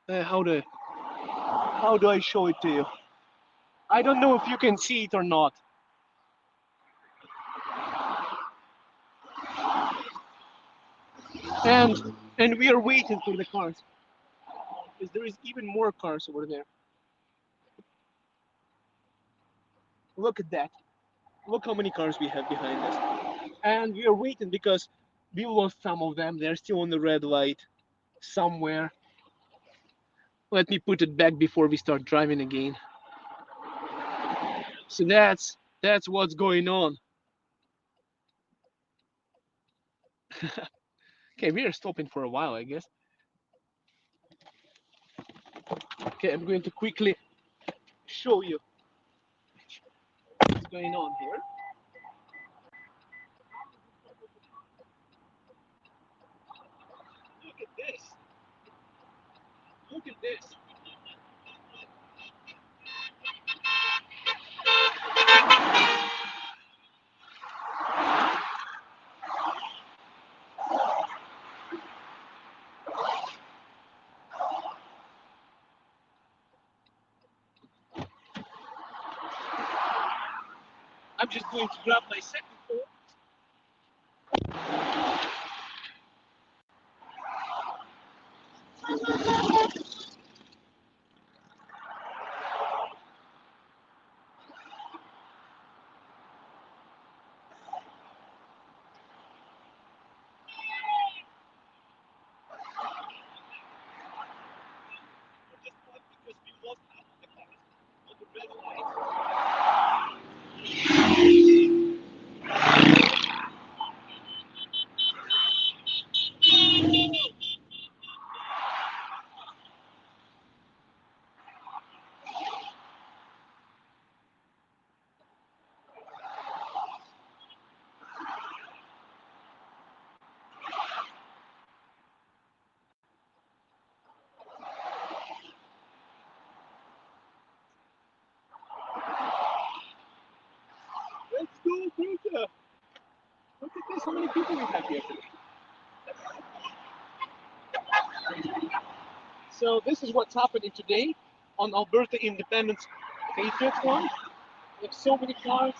How do I show it to you? I don't know if you can see it or not. And we are waiting for the cars, because there is even more cars over there. Look at that. Look how many cars we have behind us. And we are waiting because we lost some of them. They're still on the red light somewhere. Let me put it back before we start driving again. So that's what's going on. Okay, we are stopping for a while, I guess. Okay, I'm going to quickly show you what's going on here. Look at this. Look at this. I'm just going to grab my second phone. Because we lost half of the cars on the red light. Let's go, Alberta. Look at this, how many people we have here today. So this is what's happening today on Alberta Independence Patriots one. We have so many cars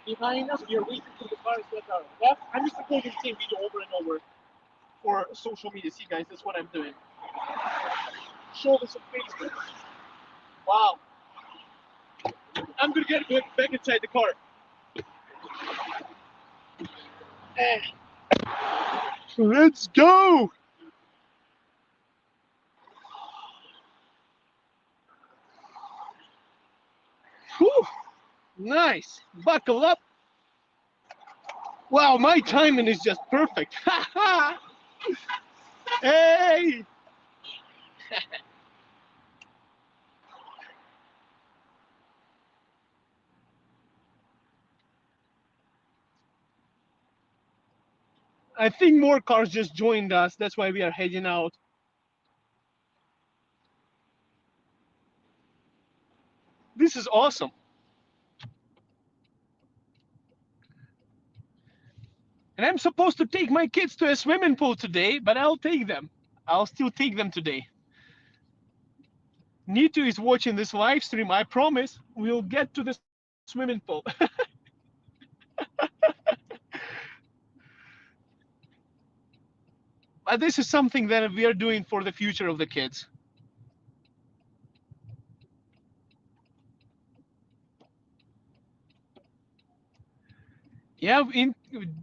behind us. We are waiting for the cars that are left. I'm just recording the same video over and over for social media. See guys, that's what I'm doing. Show this on Facebook. Wow. I'm gonna get back inside the car. Let's go! Whew. Nice. Buckle up. Wow, my timing is just perfect. Hey! I think more cars just joined us. That's why we are heading out. This is awesome. And I'm supposed to take my kids to a swimming pool today, but I'll take them. I'll still take them today. Nitu is watching this live stream. I promise we'll get to the swimming pool. But this is something that we are doing for the future of the kids. Yeah,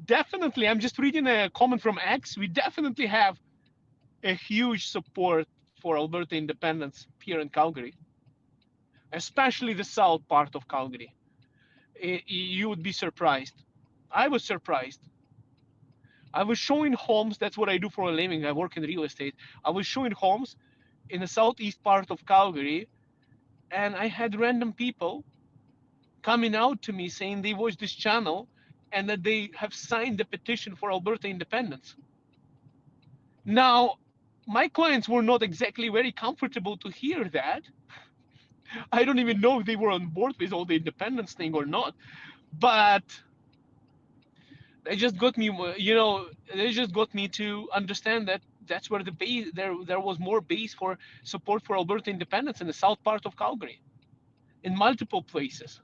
definitely. I'm just reading a comment from X. We definitely have a huge support for Alberta independence here in Calgary, especially the south part of Calgary. You would be surprised. I was surprised. I was showing homes. That's what I do for a living. I work in real estate. I was showing homes in the southeast part of Calgary, and I had random people coming out to me saying they watch this channel and that they have signed the petition for Alberta independence. Now, my clients were not exactly very comfortable to hear that, I don't even know if they were on board with all the independence thing or not. But they just got me, they just got me to understand that that's where the base there was more base for support for Alberta independence in the south part of Calgary, in multiple places.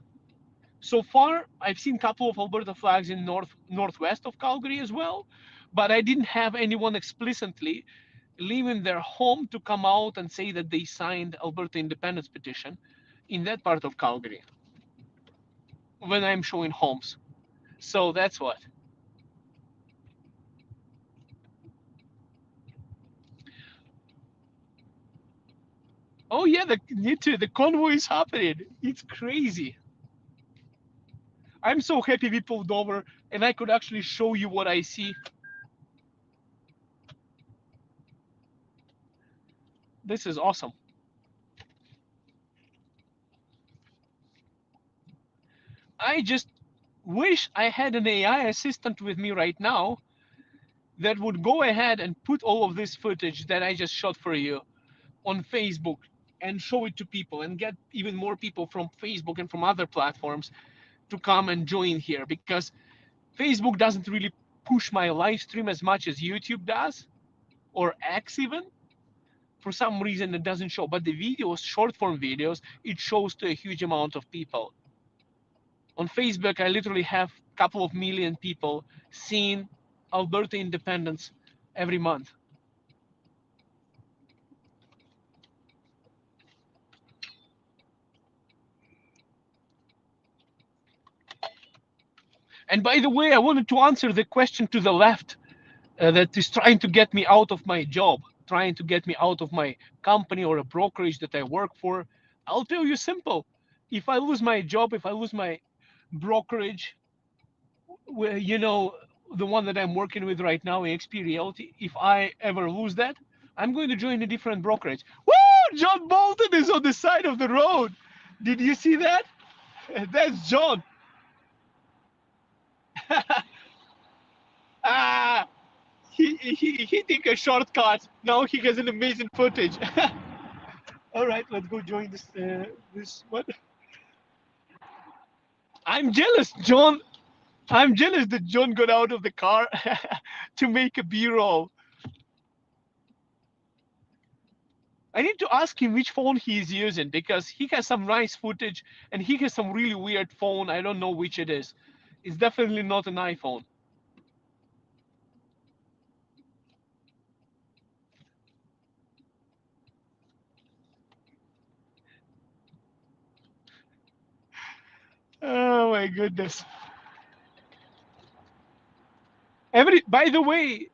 So far, I've seen a couple of Alberta flags in northwest of Calgary as well, but I didn't have anyone explicitly leaving their home to come out and say that they signed Alberta independence petition in that part of Calgary when I'm showing homes. So that's what. Oh yeah, me too. The convoy is happening. It's crazy. I'm so happy we pulled over, and I could actually show you what I see. This is awesome. I just wish I had an AI assistant with me right now that would go ahead and put all of this footage that I just shot for you on Facebook and show it to people and get even more people from Facebook and from other platforms to come and join here, because Facebook doesn't really push my live stream as much as YouTube does, or X even. For some reason it doesn't show, but the videos, short form videos, it shows to a huge amount of people. On Facebook, I literally have a couple of million people seeing Alberta independence every month. And by the way, I wanted to answer the question to the left that is trying to get me out of my job, trying to get me out of my company or a brokerage that I work for. I'll tell you simple. If I lose my job, if I lose my brokerage, the one that I'm working with right now, XP Realty, if I ever lose that, I'm going to join a different brokerage. Woo! John Bolton is on the side of the road. Did you see that? That's John. Ah, he took a shortcut. Now he has an amazing footage. All right, let's go join this what? I'm jealous, John. I'm jealous that John got out of the car to make a B-roll. I need to ask him which phone he is using, because he has some nice footage and he has some really weird phone. I don't know which it is. It's definitely not an iPhone. Oh my goodness. By the way,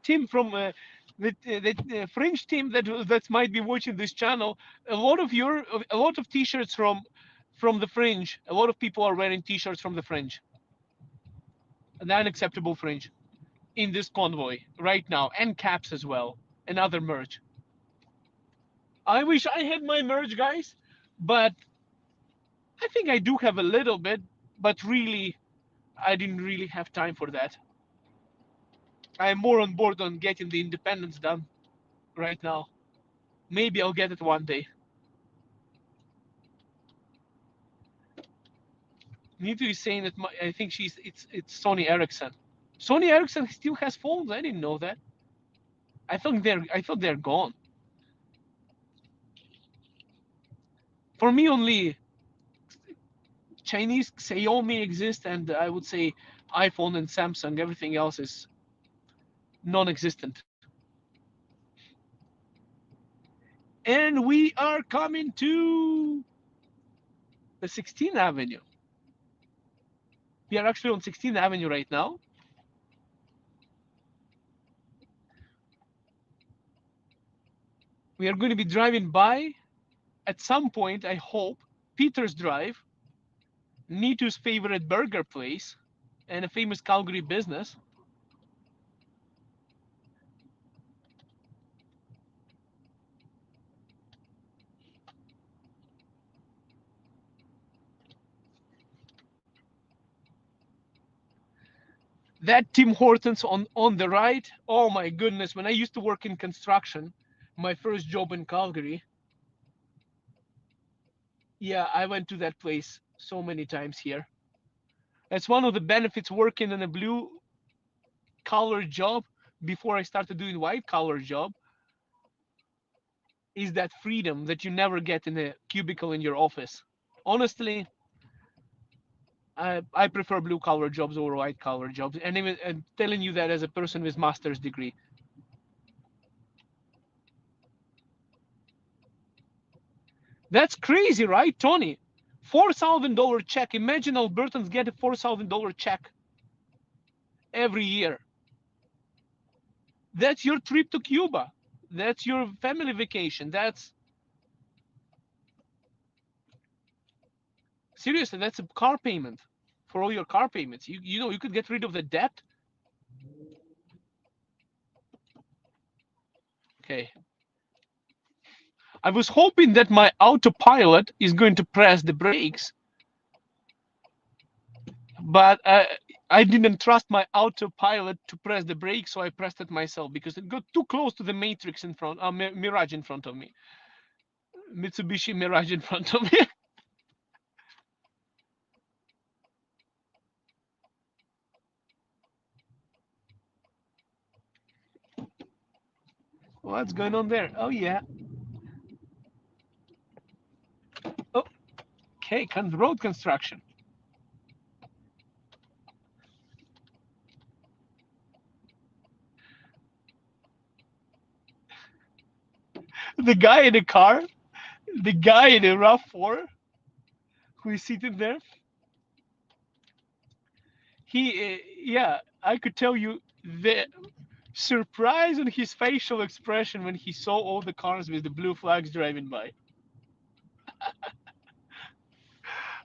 Tim from the French team that might be watching this channel, a lot of T-shirts from the French. A lot of people are wearing T-shirts from the French, the unacceptable French, in this convoy right now, and caps as well, and other merch. I wish I had my merch, guys, but I think I do have a little bit, but really, I didn't really have time for that. I'm more on board on getting the independence done right now. Maybe I'll get it one day. Nito is saying that I think it's Sony Ericsson. Sony Ericsson still has phones. I didn't know that. I thought they're gone. For me, only Chinese Xiaomi exist, and I would say iPhone and Samsung. Everything else is non-existent. And we are coming to the 16th Avenue. We are actually on 16th Avenue right now. We are going to be driving by, at some point, I hope, Peter's Drive, Nito's favorite burger place, and a famous Calgary business. That Tim Hortons on the right, oh my goodness, when I used to work in construction, my first job in Calgary, Yeah, I went to that place so many times here. That's one of the benefits working in a blue collar job before I started doing white collar job is that freedom that you never get in a cubicle in your office. Honestly, I prefer blue collar jobs over white collar jobs, and even and telling you that as a person with master's degree. That's crazy, right, Tony? $4,000 check. Imagine Albertans get a $4,000 check every year. That's your trip to Cuba. That's your family vacation. That's seriously, that's a car payment for all your car payments. You know you could get rid of the debt. Okay. I was hoping that my autopilot is going to press the brakes, but I didn't trust my autopilot to press the brakes, so I pressed it myself because it got too close to the Matrix in front, Mirage in front of me, Mitsubishi Mirage in front of me. What's going on there? Oh yeah. Oh, okay, road construction. The guy in the car, the guy in the RAV4 who is sitting there, yeah, I could tell you the surprise on his facial expression when he saw all the cars with the blue flags driving by.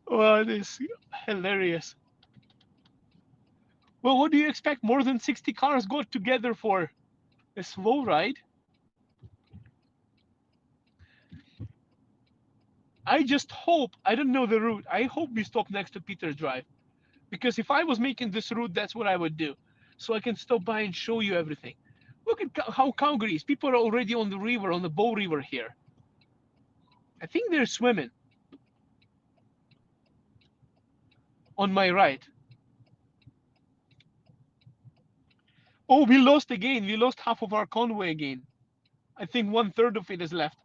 Wow, this is hilarious. Well, what do you expect? More than 60 cars got together for a slow ride? I just hope, I don't know the route. I hope we stop next to Peter's Drive. Because if I was making this route, that's what I would do. So I can stop by and show you everything. Look at how Calgary is. People are already on the river, on the Bow River here. I think they're swimming on my right. Oh, we lost again. We lost half of our convoy again. I think 1/3 of it is left.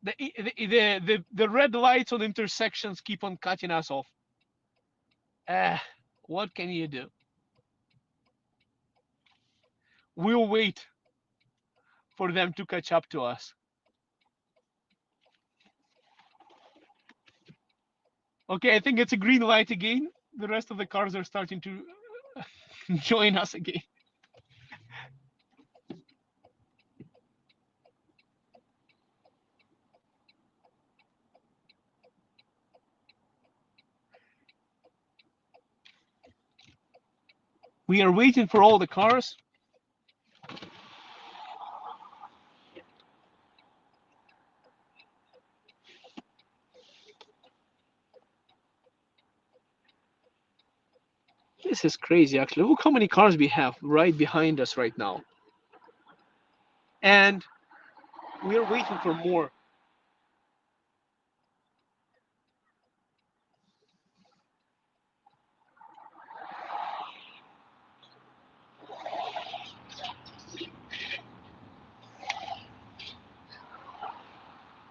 The red lights on intersections keep on cutting us off. What can you do? We'll wait for them to catch up to us. Okay, I think it's a green light again. The rest of the cars are starting to join us again. We are waiting for all the cars. This is crazy, actually. Look how many cars we have right behind us right now. And we are waiting for more.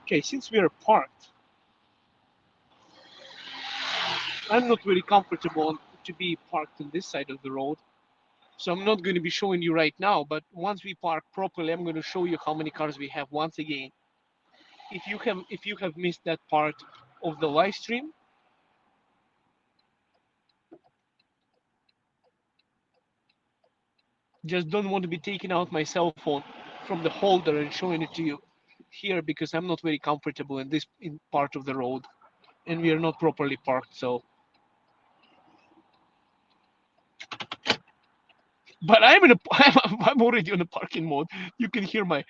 Okay, since we are parked, I'm not really comfortable to be parked on this side of the road. So I'm not going to be showing you right now, but once we park properly, I'm going to show you how many cars we have once again. If you have missed that part of the live stream, just don't want to be taking out my cell phone from the holder and showing it to you here because I'm not very comfortable in this part of the road and we are not properly parked. So, but I'm in a I'm already on a parking mode. You can hear my.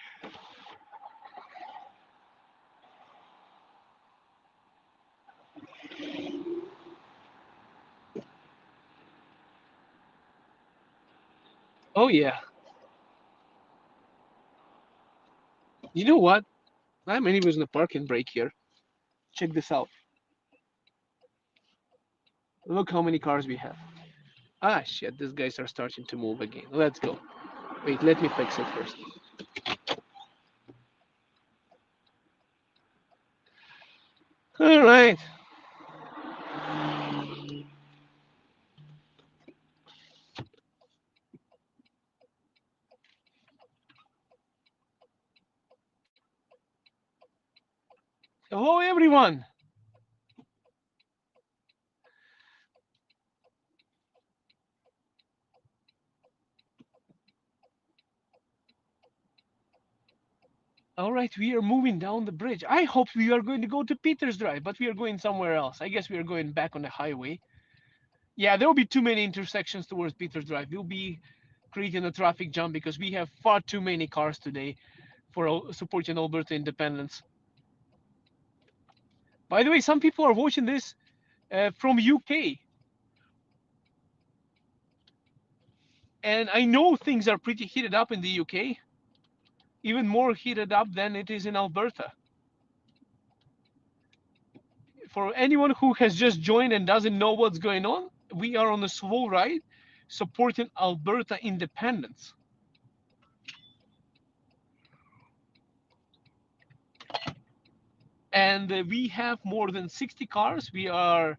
Oh yeah. You know what? I'm anyways on a parking brake here. Check this out. Look how many cars we have. Ah, shit, these guys are starting to move again. Let's go. Wait, let me fix it first. All right. Hello, everyone. All right, we are moving down the bridge. I hope we are going to go to Peters Drive, but we are going somewhere else. I guess we are going back on the highway. Yeah, there will be too many intersections towards Peters Drive. We'll be creating a traffic jam because we have far too many cars today for supporting Alberta independence. By the way, some people are watching this from UK. And I know things are pretty heated up in the UK, even more heated up than it is in Alberta. For anyone who has just joined and doesn't know what's going on, we are on a slow ride supporting Alberta independence. And we have more than 60 cars. We are,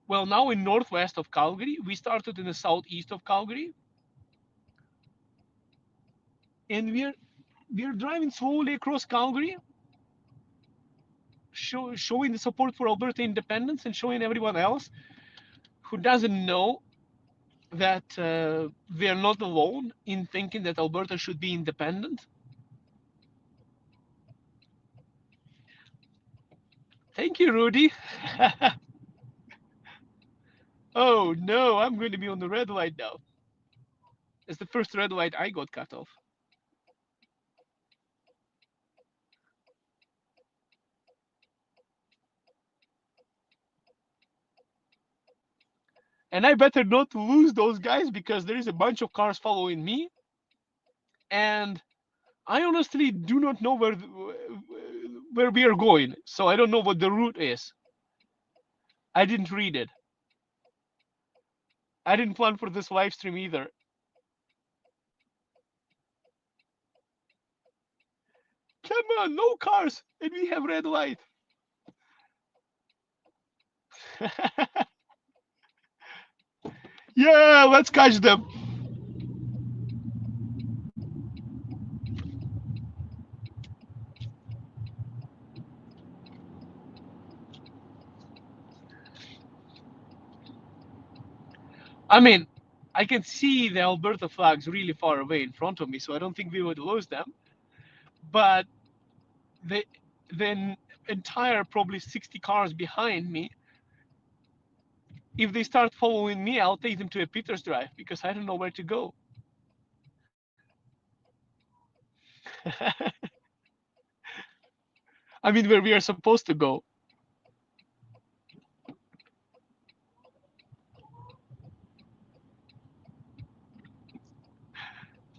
well, now in northwest of Calgary. We started in the southeast of Calgary. And we're driving slowly across Calgary, showing the support for Alberta independence and showing everyone else who doesn't know that we are not alone in thinking that Alberta should be independent. Thank you, Rudy. Oh no, I'm going to be on the red light now. It's the first red light I got cut off. And I better not lose those guys because there is a bunch of cars following me. And I honestly do not know where we are going. So I don't know what the route is. I didn't read it. I didn't plan for this live stream either. Come on, no cars, and we have red light. Yeah, let's catch them. I mean, I can see the Alberta flags really far away in front of me, so I don't think we would lose them. But the entire probably 60 cars behind me, if they start following me, I'll take them to a Peters Drive because I don't know where to go. I mean, where we are supposed to go.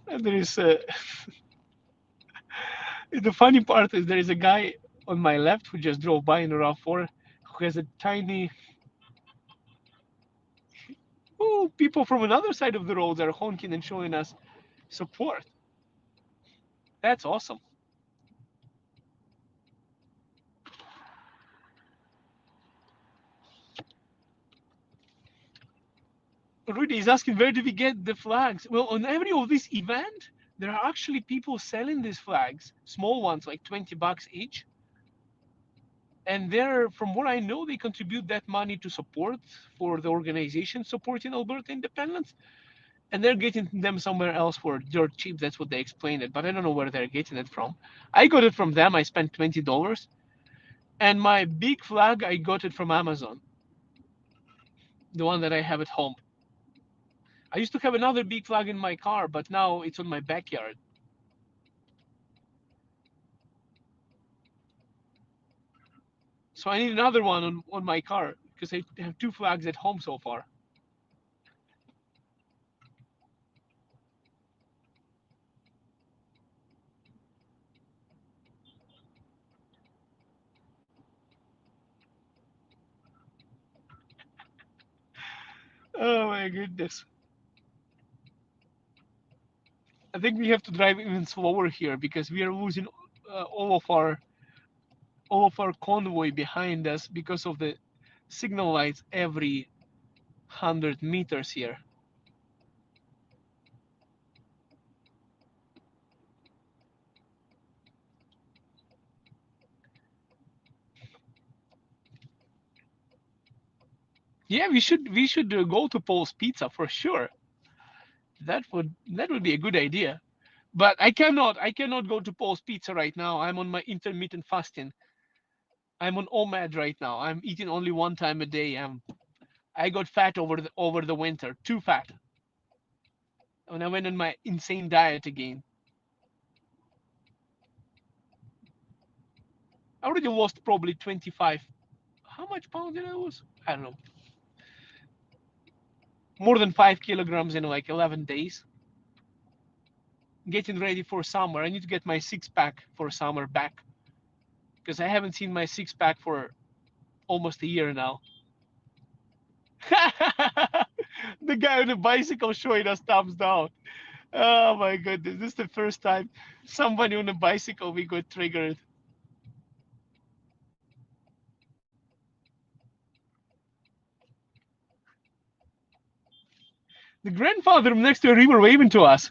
And there is the funny part is there is a guy on my left who just drove by in a RAV4 who has a tiny. Oh, people from another side of the roads are honking and showing us support. That's awesome. Rudy is asking, where do we get the flags? Well, on every of this event, there are actually people selling these flags, small ones, like $20 each. And they're, from what I know, they contribute that money to support for the organization supporting Alberta independence. And they're getting them somewhere else for dirt cheap. That's what they explained it. But I don't know where they're getting it from. I got it from them. I spent $20. And my big flag, I got it from Amazon, the one that I have at home. I used to have another big flag in my car, but now it's on my backyard. So I need another one on my car because I have two flags at home so far. Oh my goodness. I think we have to drive even slower here because we are losing all of our convoy behind us because of the signal lights every 100 meters here. Yeah, we should go to Paul's Pizza for sure. That would be a good idea. But I cannot go to Paul's Pizza right now. I'm on my intermittent fasting. I'm on OMAD right now. I'm eating only one time a day. I got fat over the winter, too fat. When I went on my insane diet again. I already lost probably 25. How much pounds did I lose? I don't know. More than 5 kilograms in like 11 days. Getting ready for summer. I need to get my six pack for summer back because I haven't seen my six pack for almost a year now. The guy on the bicycle showing us thumbs down. Oh my goodness, this is the first time somebody on a bicycle we got triggered. The grandfather next to a river waving to us.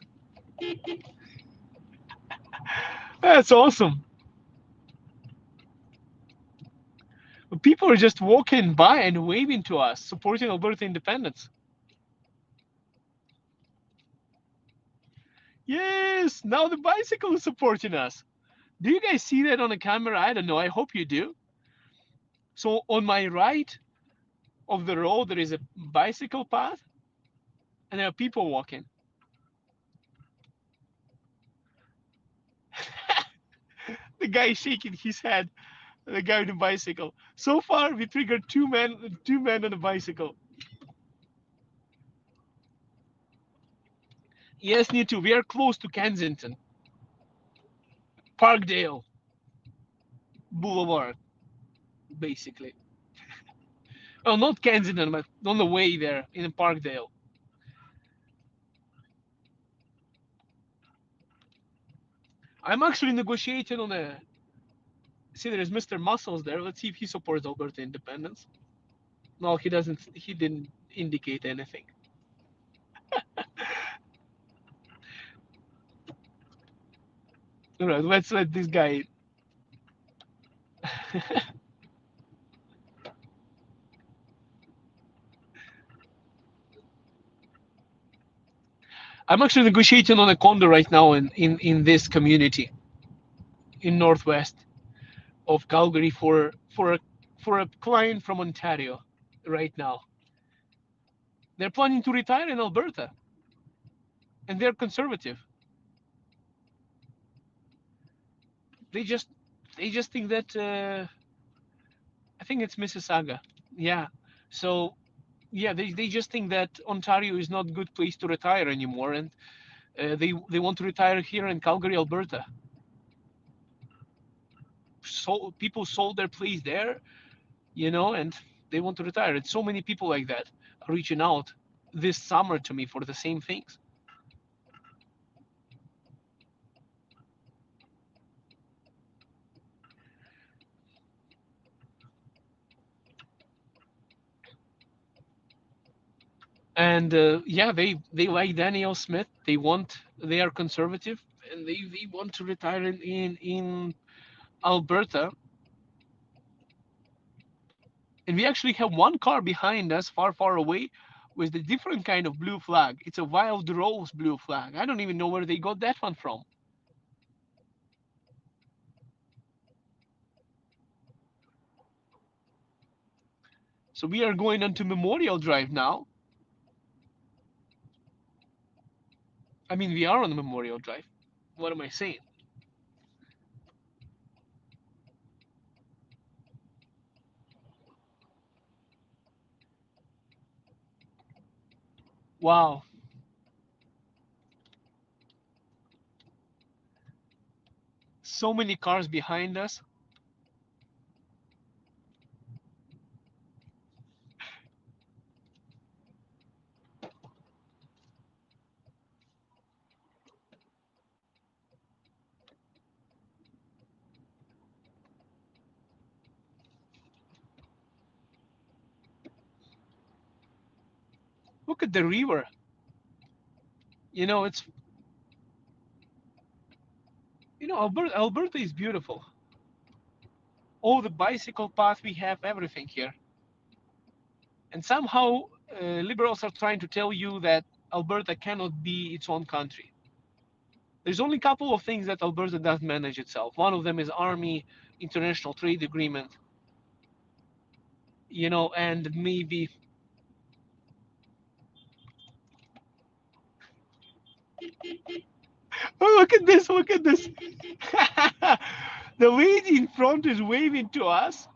That's awesome. People are just walking by and waving to us, supporting Alberta independence. Yes, now the bicycle is supporting us. Do you guys see that on the camera? I don't know. I hope you do. So on my right of the road, there is a bicycle path, and there are people walking. The guy is shaking his head. The guy on the bicycle. So far, we triggered two men on a bicycle. Yes, need to. We are close to Kensington, Parkdale Boulevard, basically. Oh, not Kensington, but on the way there in Parkdale. I'm actually negotiating on a. See, there is Mr. Muscles there. Let's see if he supports Alberta independence. No, he doesn't. He didn't indicate anything. All right, let's let this guy. I'm actually negotiating on a condo right now in this community in northwest of Calgary for a client from Ontario right now. They're planning to retire in Alberta, and they're conservative. They just they just think that I think it's Mississauga. Yeah. So yeah, they just think that Ontario is not a good place to retire anymore, and they want to retire here in Calgary, Alberta. So people sold their place there, and they want to retire. And so many people like that are reaching out this summer to me for the same things. And yeah, they like Danielle Smith. They are conservative, and they want to retire in Alberta. And we actually have one car behind us, far away, with a different kind of blue flag. It's a Wild Rose blue flag. I don't even know where they got that one from. So we are going onto Memorial Drive now. I mean, we are on the Memorial Drive. What am I saying? Wow. So many cars behind us. Look at the river. You know, it's, Alberta is beautiful. All the bicycle path we have, everything here. And somehow liberals are trying to tell you that Alberta cannot be its own country. There's only a couple of things that Alberta does manage itself. One of them is Army, international trade agreement, and maybe. Oh, look at this! Look at this! The lady in front is waving to us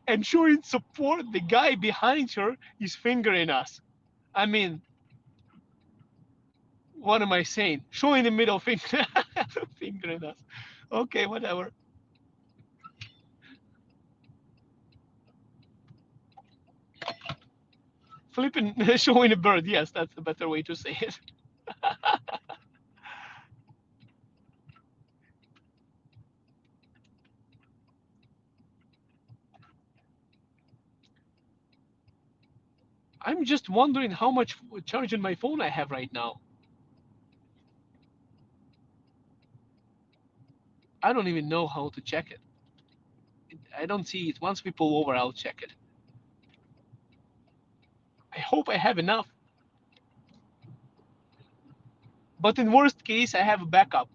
and showing support. The guy behind her is fingering us. I mean, what am I saying? Showing the middle finger, fingering us. Okay, whatever. Flipping, showing a bird. Yes, that's a better way to say it. I'm just wondering how much charge in my phone I have right now. I don't even know how to check it. I don't see it. Once we pull over, I'll check it. I hope I have enough. But in worst case, I have a backup.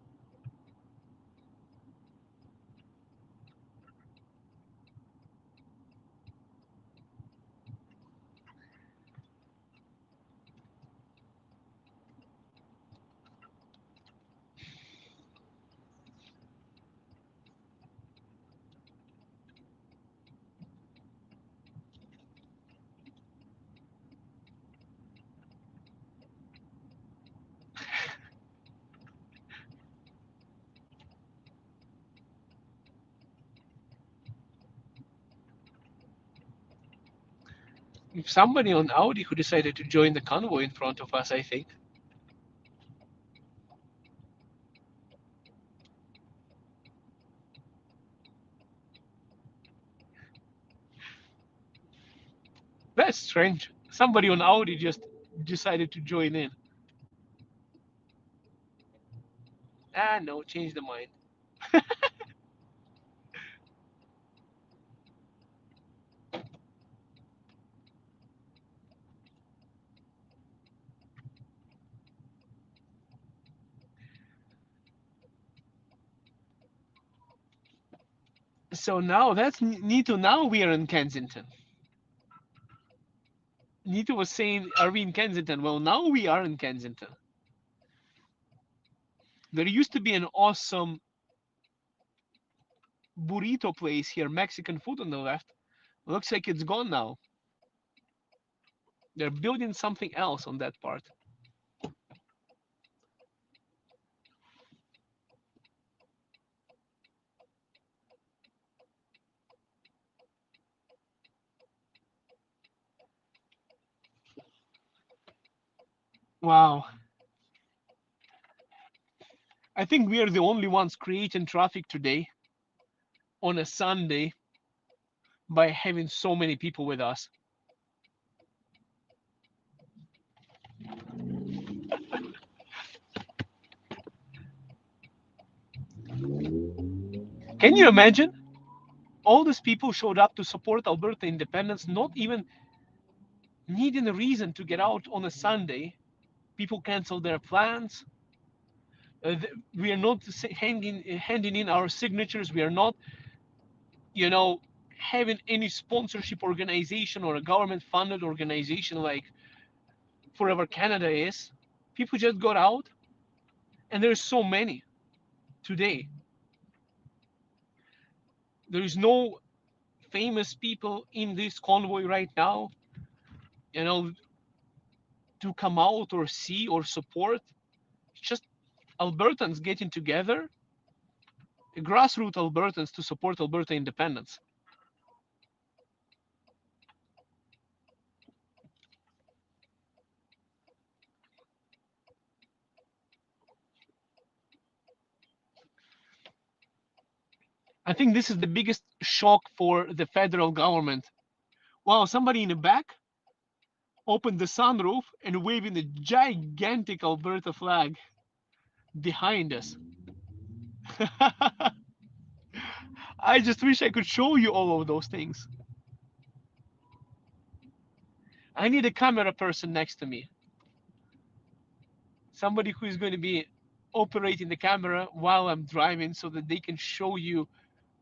If somebody on Audi who decided to join the convoy in front of us, I think. That's strange. Somebody on Audi just decided to join in. Ah, no, change the mind. So now that's Nito. Now we are in Kensington. Nito was saying, "Are we in Kensington?" Well, now we are in Kensington. There used to be an awesome burrito place here, Mexican food on the left. Looks like it's gone now. They're building something else on that part. Wow. I think we are the only ones creating traffic today on a Sunday by having so many people with us. Can you imagine? All these people showed up to support Alberta independence, not even needing a reason to get out on a Sunday. People cancel their plans. We are not handing in our signatures. We are not, having any sponsorship organization or a government-funded organization like Forever Canada is. People just got out, and there's so many today. There is no famous people in this convoy right now, to come out or see or support. It's just Albertans getting together, grassroots Albertans to support Alberta independence. I think this is the biggest shock for the federal government. Wow, somebody in the back? open the sunroof and waving the gigantic Alberta flag behind us. I just wish I could show you all of those things. I need a camera person next to me. Somebody who is going to be operating the camera while I'm driving so that they can show you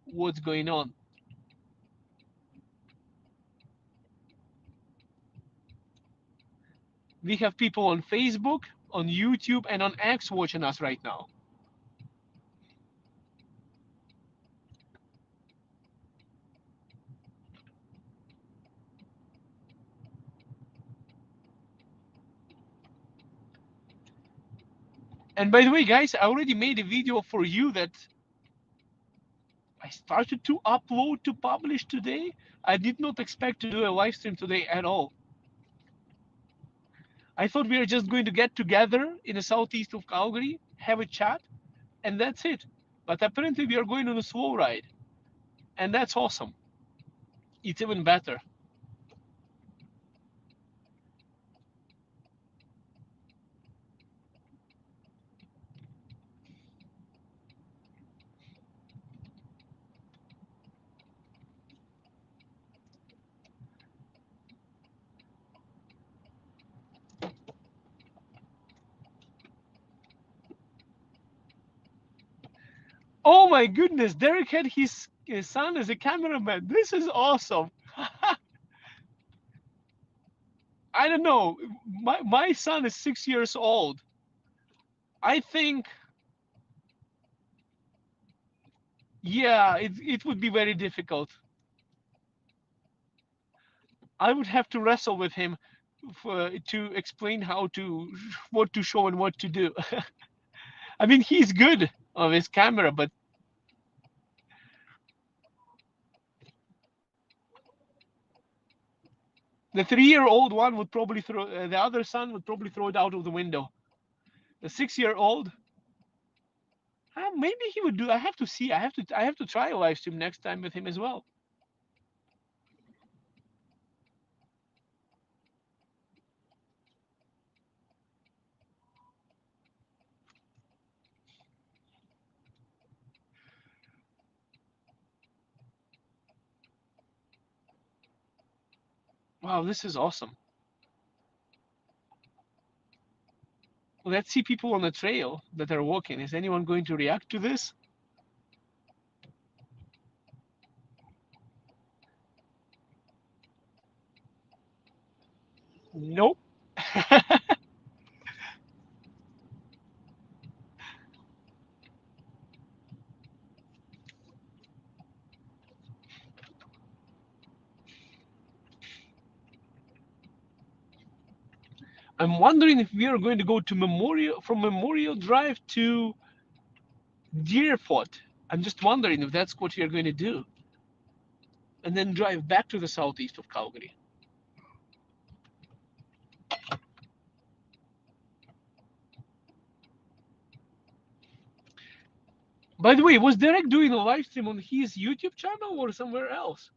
what's going on. We have people on Facebook, on YouTube, and on X watching us right now. And by the way, guys, I already made a video for you that I started to upload to publish today. I did not expect to do a live stream today at all. I thought we were just going to get together in the southeast of Calgary, have a chat, and that's it. But apparently we are going on a slow ride, and that's awesome. It's even better. Oh my goodness, Derek had his son as a cameraman. This is awesome. I don't know. My son is 6 years old. I think, yeah, it would be very difficult. I would have to wrestle with him to explain what to show and what to do. I mean, he's good on his camera, but the 3-year-old one would probably throw the other son would probably throw it out of the window. The 6-year-old, maybe he would do. I have to see. I have to try a live stream next time with him as well. Wow, this is awesome. Let's see people on the trail that are walking. Is anyone going to react to this? Nope. I'm wondering if we are going to go to Memorial Drive to Deerfoot. I'm just wondering if that's what we are going to do, and then drive back to the southeast of Calgary. By the way, was Derek doing a live stream on his YouTube channel or somewhere else?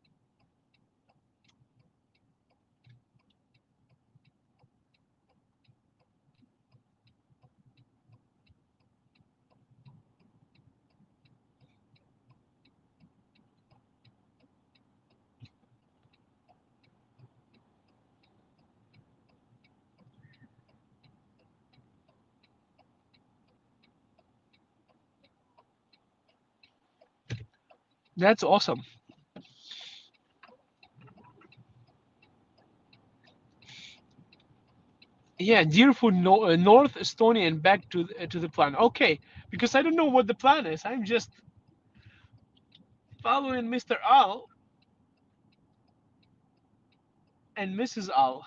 That's awesome. Yeah, Deerfoot, North Estonia, and back to the plan. Okay, because I don't know what the plan is. I'm just following Mr. Al and Mrs. Al.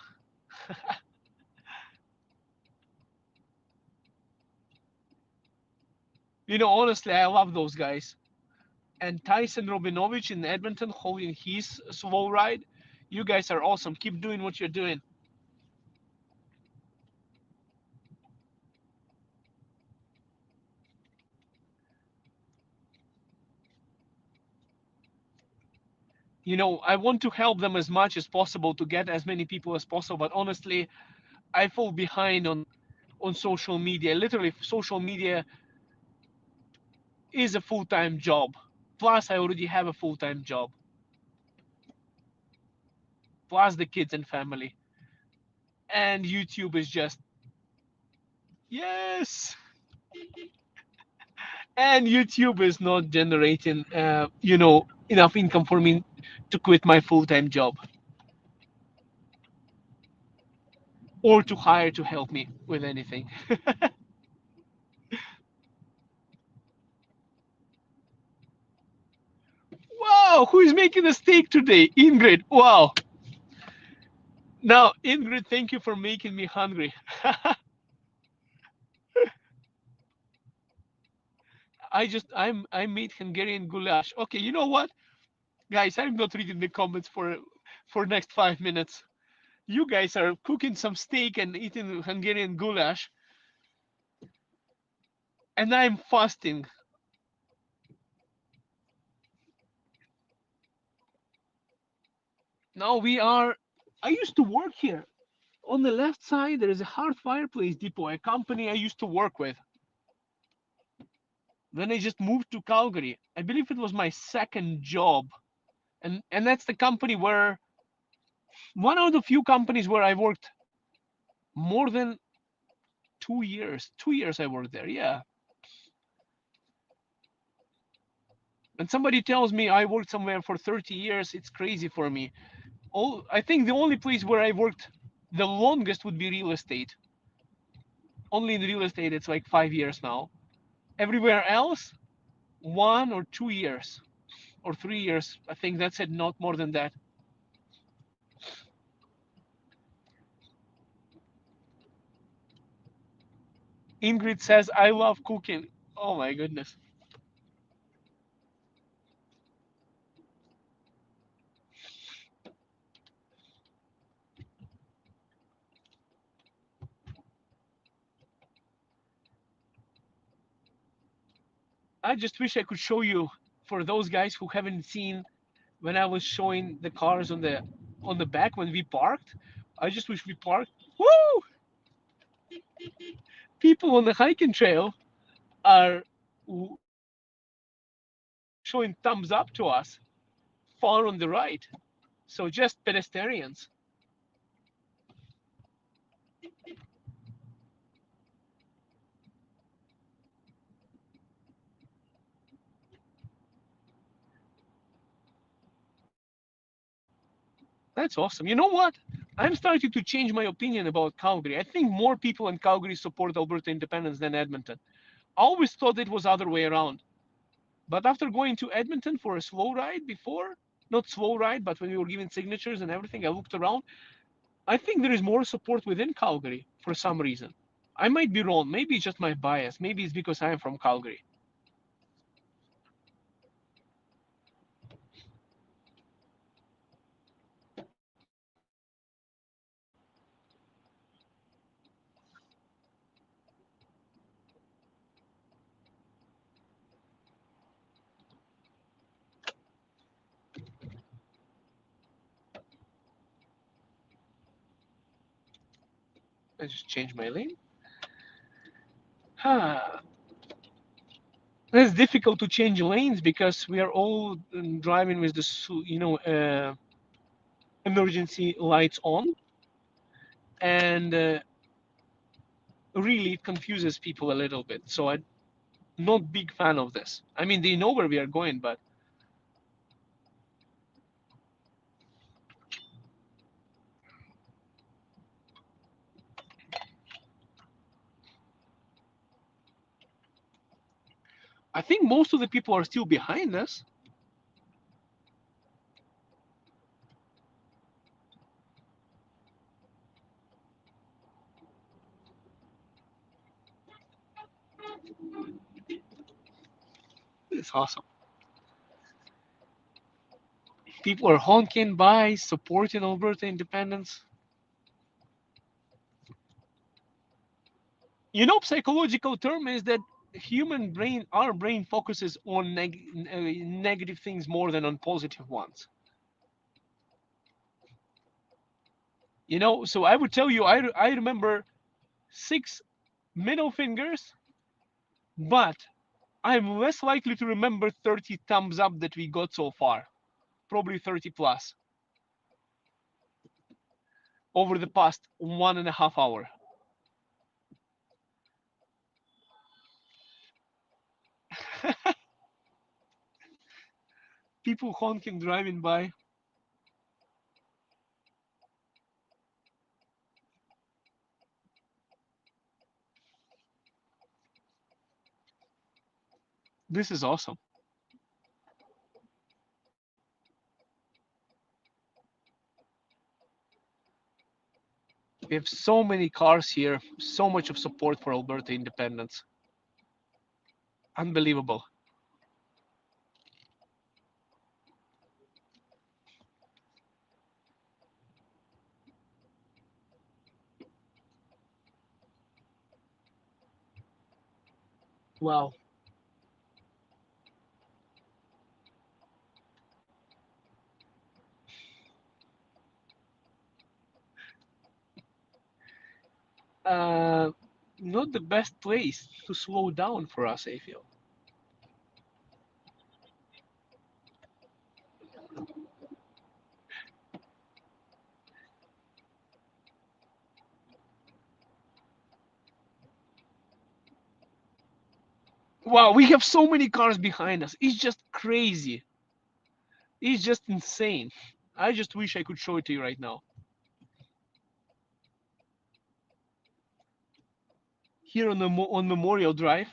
You know, honestly, I love those guys. And Tyson Robinovich in Edmonton holding his slow ride. You guys are awesome. Keep doing what you're doing. you know, I want to help them as much as possible to get as many people as possible. But honestly, I fall behind on social media. Literally, social media is a full-time job. Plus, I already have a full-time job. Plus the kids and family. And YouTube is just, yes. And YouTube is not generating, you know, enough income for me to quit my full-time job or to hire to help me with anything. Wow, who is making a steak today? Ingrid. Wow. Now, Ingrid, thank you for making me hungry. I made Hungarian goulash. Okay, you know what, guys? I'm not reading the comments for next 5 minutes. You guys are cooking some steak and eating Hungarian goulash, and I'm fasting. Now we are. I used to work here. On the left side, there is a hard fireplace depot, a company I used to work with. Then I just moved to Calgary. I believe it was my second job, and that's the company where one of the few companies where I worked more than 2 years. 2 years I worked there. Yeah. And somebody tells me I worked somewhere for 30 years, it's crazy for me. I think the only place where I worked the longest would be real estate. Only in real estate, it's like 5 years now. Everywhere else, 1 or 2 years or 3 years. I think that's it, not more than that. Ingrid says, I love cooking. Oh my goodness. I just wish I could show you, for those guys who haven't seen, when I was showing the cars on the back when we parked. I just wish we parked. Woo! People on the hiking trail are showing thumbs up to us far on the right. So just pedestrians. That's awesome. You know what? I'm starting to change my opinion about Calgary. I think more people in Calgary support Alberta independence than Edmonton. I always thought it was the other way around. But after going to Edmonton for a slow ride before, not slow ride, but when we were giving signatures and everything, I looked around. I think there is more support within Calgary for some reason. I might be wrong. Maybe it's just my bias. Maybe it's because I am from Calgary. I just changed my lane. Huh. It's difficult to change lanes because we are all driving with the emergency lights on, and really it confuses people a little bit. So I'm not big fan of this. I mean, they know where we are going, but I think most of the people are still behind us. It's awesome. People are honking by, supporting Alberta independence. You know, psychological term is that human brain, our brain focuses on negative things more than on positive ones. You know, so I would tell you, I remember 6 middle fingers, but I'm less likely to remember 30 thumbs up that we got so far. Probably 30 plus over the past 1.5 hours. People honking driving by. This is awesome. We have so many cars here, so much of support for Alberta independence. Unbelievable. Wow. Uh, Not the best place to slow down for us, I feel. Wow, we have so many cars behind us. It's just crazy. It's just insane. I just wish I could show it to you right now. Here on on Memorial Drive,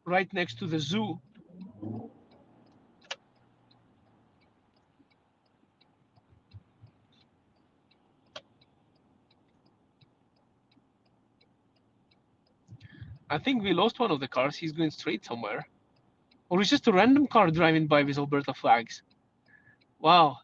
right next to the zoo. I think we lost one of the cars. He's going straight somewhere. Or it's just a random car driving by with Alberta flags. Wow.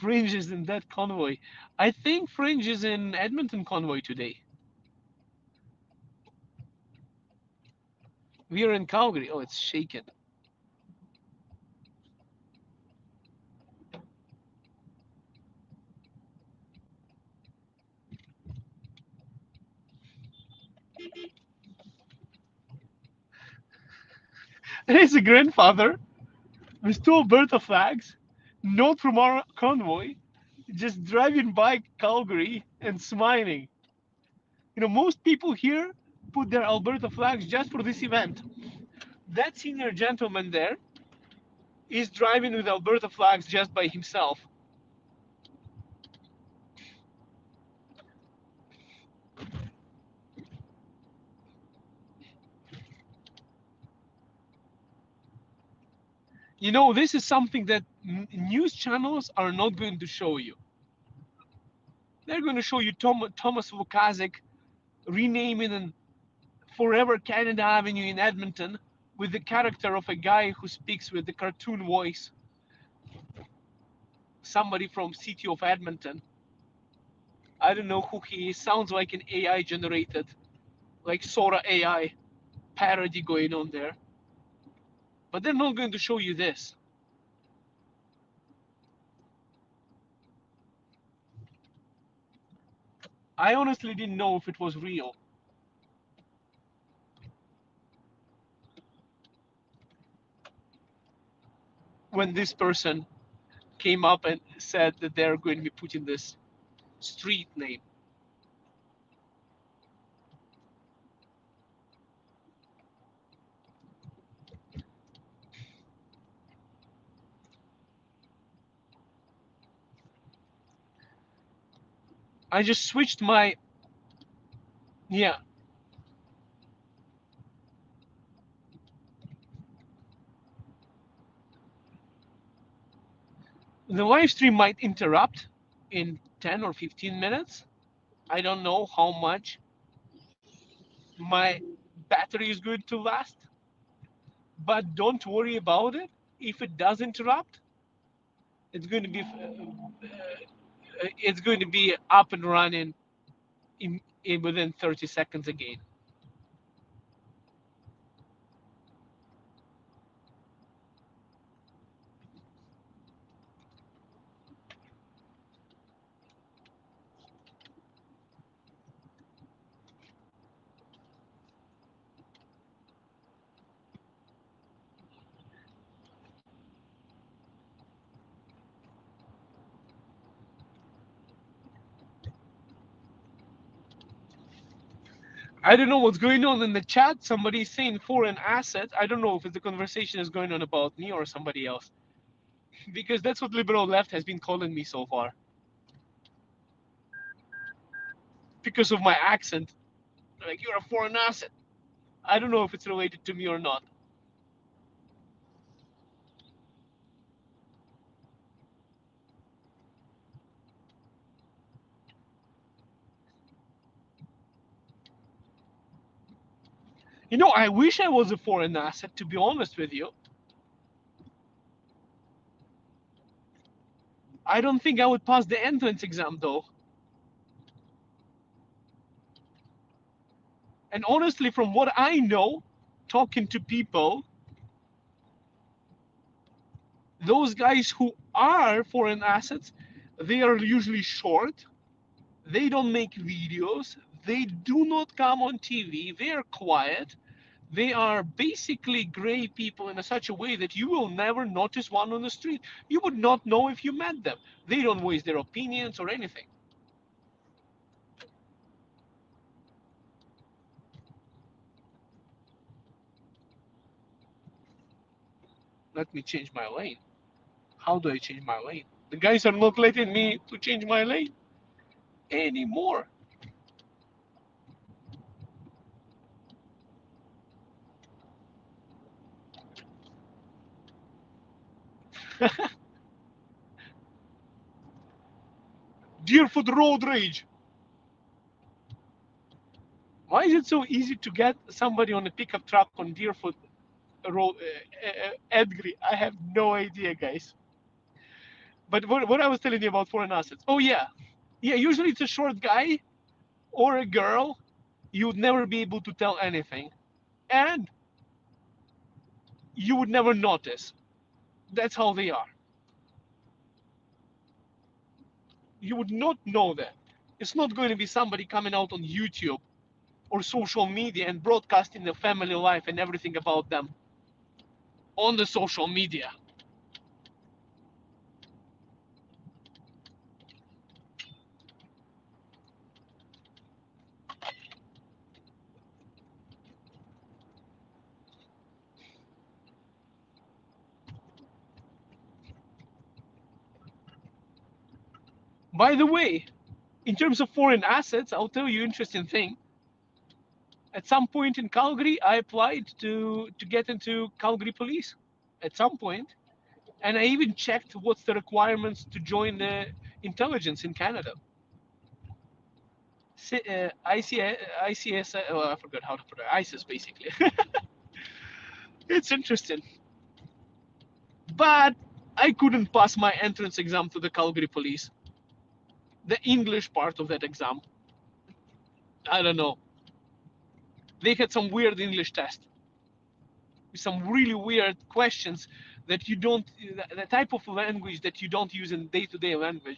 Fringe is in that convoy. I think Fringe is in Edmonton convoy today. We are in Calgary. Oh, it's shaken. There's a grandfather with 2 Alberta flags, not from our convoy, just driving by Calgary and smiling. You know, most people here put their Alberta flags just for this event. That senior gentleman there is driving with Alberta flags just by himself. You know, this is something that news channels are not going to show you. They're going to show you Thomas Vukazic renaming an Forever Canada Avenue in Edmonton with the character of a guy who speaks with the cartoon voice. Somebody from City of Edmonton. I don't know who he is. Sounds like an AI generated, like Sora AI parody going on there. But they're not going to show you this. I honestly didn't know if it was real. When this person came up and said that they're going to be putting this street name. I just switched my, yeah. The live stream might interrupt in 10 or 15 minutes. I don't know how much my battery is going to last, but don't worry about it. If it does interrupt, it's going to be up and running within 30 seconds again. I don't know what's going on in the chat. Somebody's saying foreign asset. I don't know if the conversation is going on about me or somebody else, because that's what liberal left has been calling me so far. Because of my accent, like, you're a foreign asset. I don't know if it's related to me or not. You know, I wish I was a foreign asset, to be honest with you. I don't think I would pass the entrance exam, though. And honestly, from what I know, talking to people, those guys who are foreign assets, they are usually short. They don't make videos. They do not come on TV. They are quiet. They are basically gray people in such a way that you will never notice one on the street. You would not know if you met them. They don't waste their opinions or anything. Let me change my lane. How do I change my lane? The guys are not letting me to change my lane anymore. Deerfoot road rage. Why is it so easy to get somebody on a pickup truck on Deerfoot road, Edgary? I have no idea, guys. But what I was telling you about foreign assets. Oh yeah, yeah. Usually it's a short guy or a girl. You would never be able to tell anything, and you would never notice. That's how they are. You would not know that. It's not going to be somebody coming out on YouTube or social media and broadcasting their family life and everything about them on the social media. By the way, in terms of foreign assets, I'll tell you an interesting thing. At some point in Calgary, I applied to get into Calgary police. At some point, and I even checked what's the requirements to join the intelligence in Canada. ICS, I forgot how to put it. ISIS, basically. It's interesting, but I couldn't pass my entrance exam to the Calgary police. The English part of that exam, I don't know. They had some weird English test with some really weird questions that you don't, the type of language that you don't use in day-to-day language.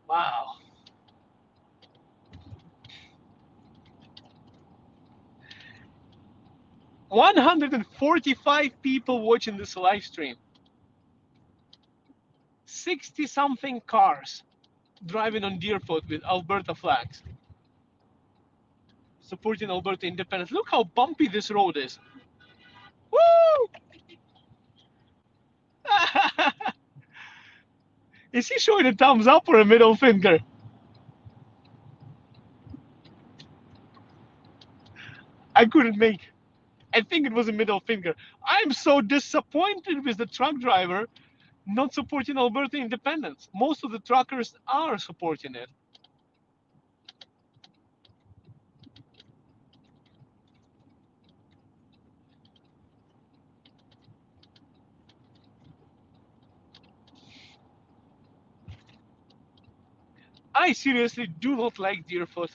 Wow. $145 people watching this live stream. 60-something cars driving on Deerfoot with Alberta flags, supporting Alberta independence. Look how bumpy this road is. Woo! Is he showing a thumbs up or a middle finger? I couldn't make. I think it was a middle finger. I'm so disappointed with the truck driver not supporting Alberta independence. Most of the truckers are supporting it. I seriously do not like Deerfoot.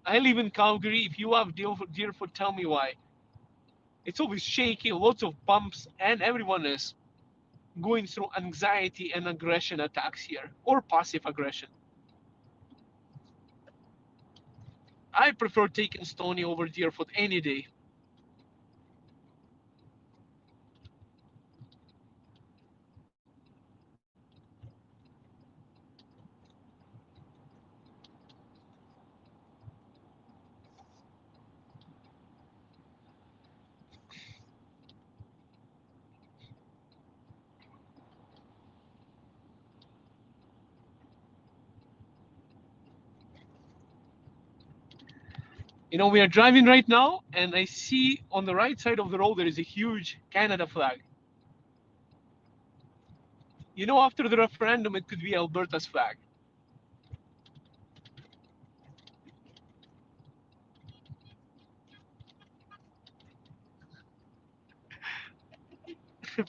I live in Calgary. If you love Deerfoot, tell me why. It's always shaky, lots of bumps, and everyone is going through anxiety and aggression attacks here, or passive aggression. I prefer taking Stony over Deerfoot any day. You know, we are driving right now, and I see on the right side of the road there is a huge Canada flag. You know, after the referendum, it could be Alberta's flag.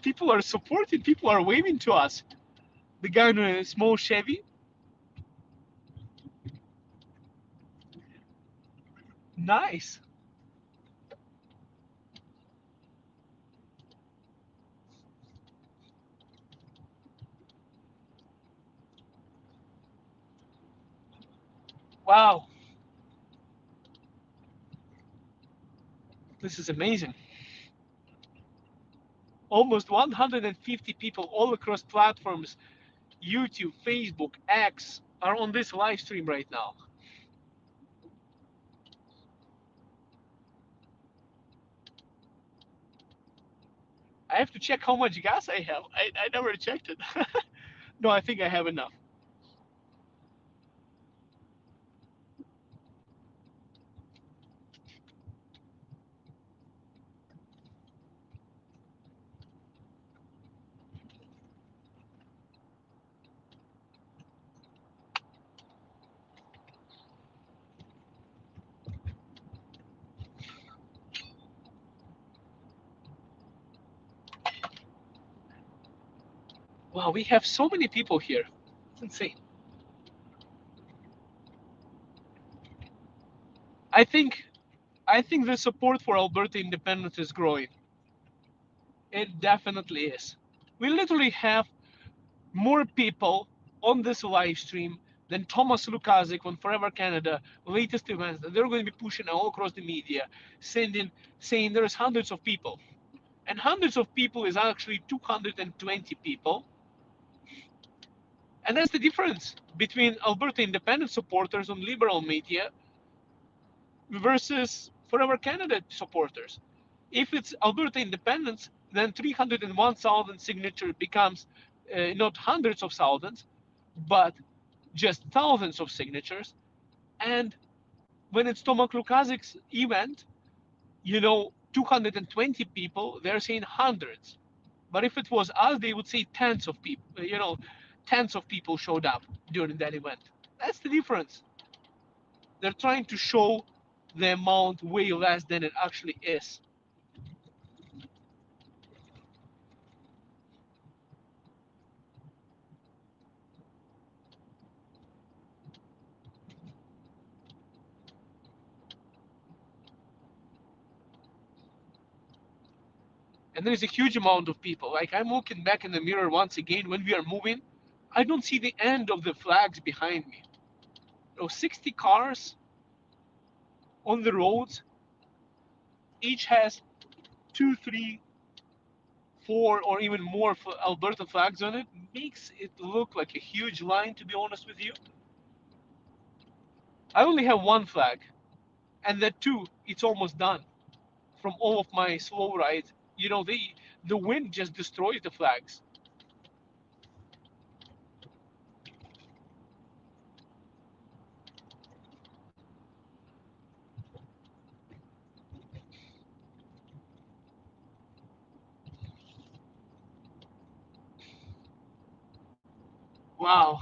People are supporting, people are waving to us. The guy in a small Chevy. Nice. Wow. This is amazing. Almost 150 people all across platforms, YouTube, Facebook, X, are on this live stream right now. I have to check how much gas I have. I never checked it. No, I think I have enough. Wow, we have so many people here. It's insane. I think I think the support for Alberta independence is growing. It definitely is. We literally have more people on this live stream than Thomas Lukasik on Forever Canada latest events that they're going to be pushing all across the media, saying there's hundreds of people. And hundreds of people is actually 220 people. And that's the difference between Alberta independent supporters on liberal media versus Forever Canada supporters. If it's Alberta independence, then 301,000 signature becomes not hundreds of thousands, but just thousands of signatures. And when it's Tomak Lukazik's event, 220 people, they're saying hundreds. But if it was us, they would say tens of people, tens of people showed up during that event. That's the difference. They're trying to show the amount way less than it actually is. And there is a huge amount of people. Like, I'm looking back in the mirror once again when we are moving. I don't see the end of the flags behind me. 60 cars on the roads, each has 2, 3, 4, or even more Alberta flags on it. Makes it look like a huge line, to be honest with you. I only have one flag, and that too, it's almost done from all of my slow rides. The wind just destroys the flags. Wow.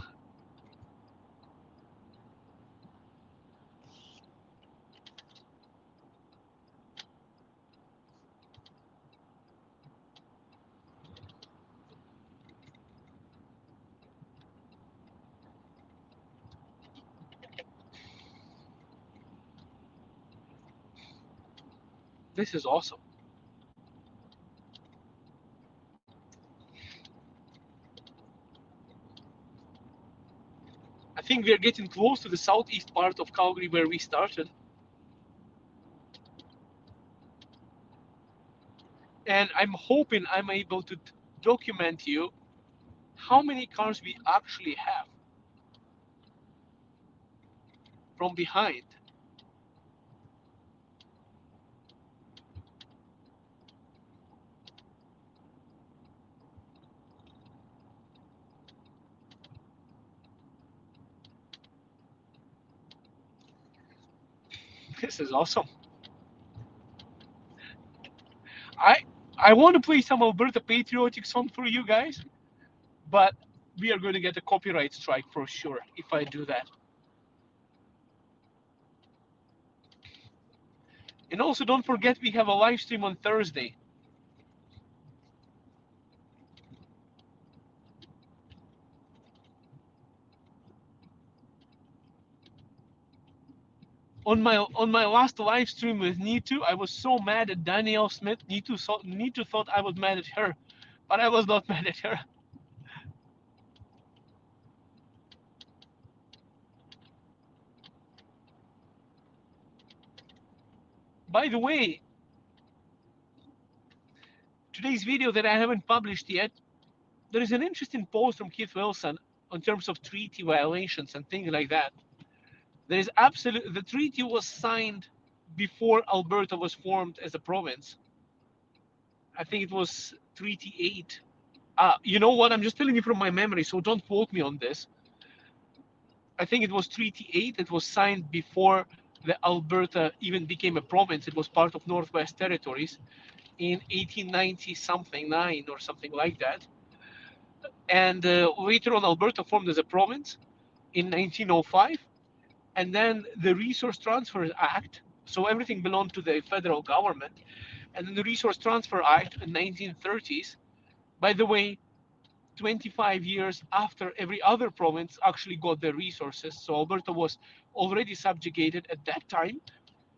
This is awesome. I think we are getting close to the southeast part of Calgary where we started. And I'm hoping I'm able to document you how many cars we actually have from behind. This is awesome. I I want to play some Alberta patriotic song for you guys, but we are going to get a copyright strike for sure if I do that. And also don't forget we have a live stream on Thursday. On my last live stream with Nitu, I was so mad at Danielle Smith. Nitu thought I was mad at her, but I was not mad at her. By the way, today's video that I haven't published yet, there is an interesting post from Keith Wilson in terms of treaty violations and things like that. There is the treaty was signed before Alberta was formed as a province. I think it was Treaty 8. You know what? I'm just telling you from my memory, so don't quote me on this. I think it was Treaty 8 that was signed before the Alberta even became a province. It was part of Northwest Territories in 1890 something 9 or something like that. And later on, Alberta formed as a province in 1905. And then the Resource Transfer Act, so everything belonged to the federal government. And then the Resource Transfer Act in 1930s, by the way, 25 years after every other province actually got their resources. So Alberta was already subjugated at that time.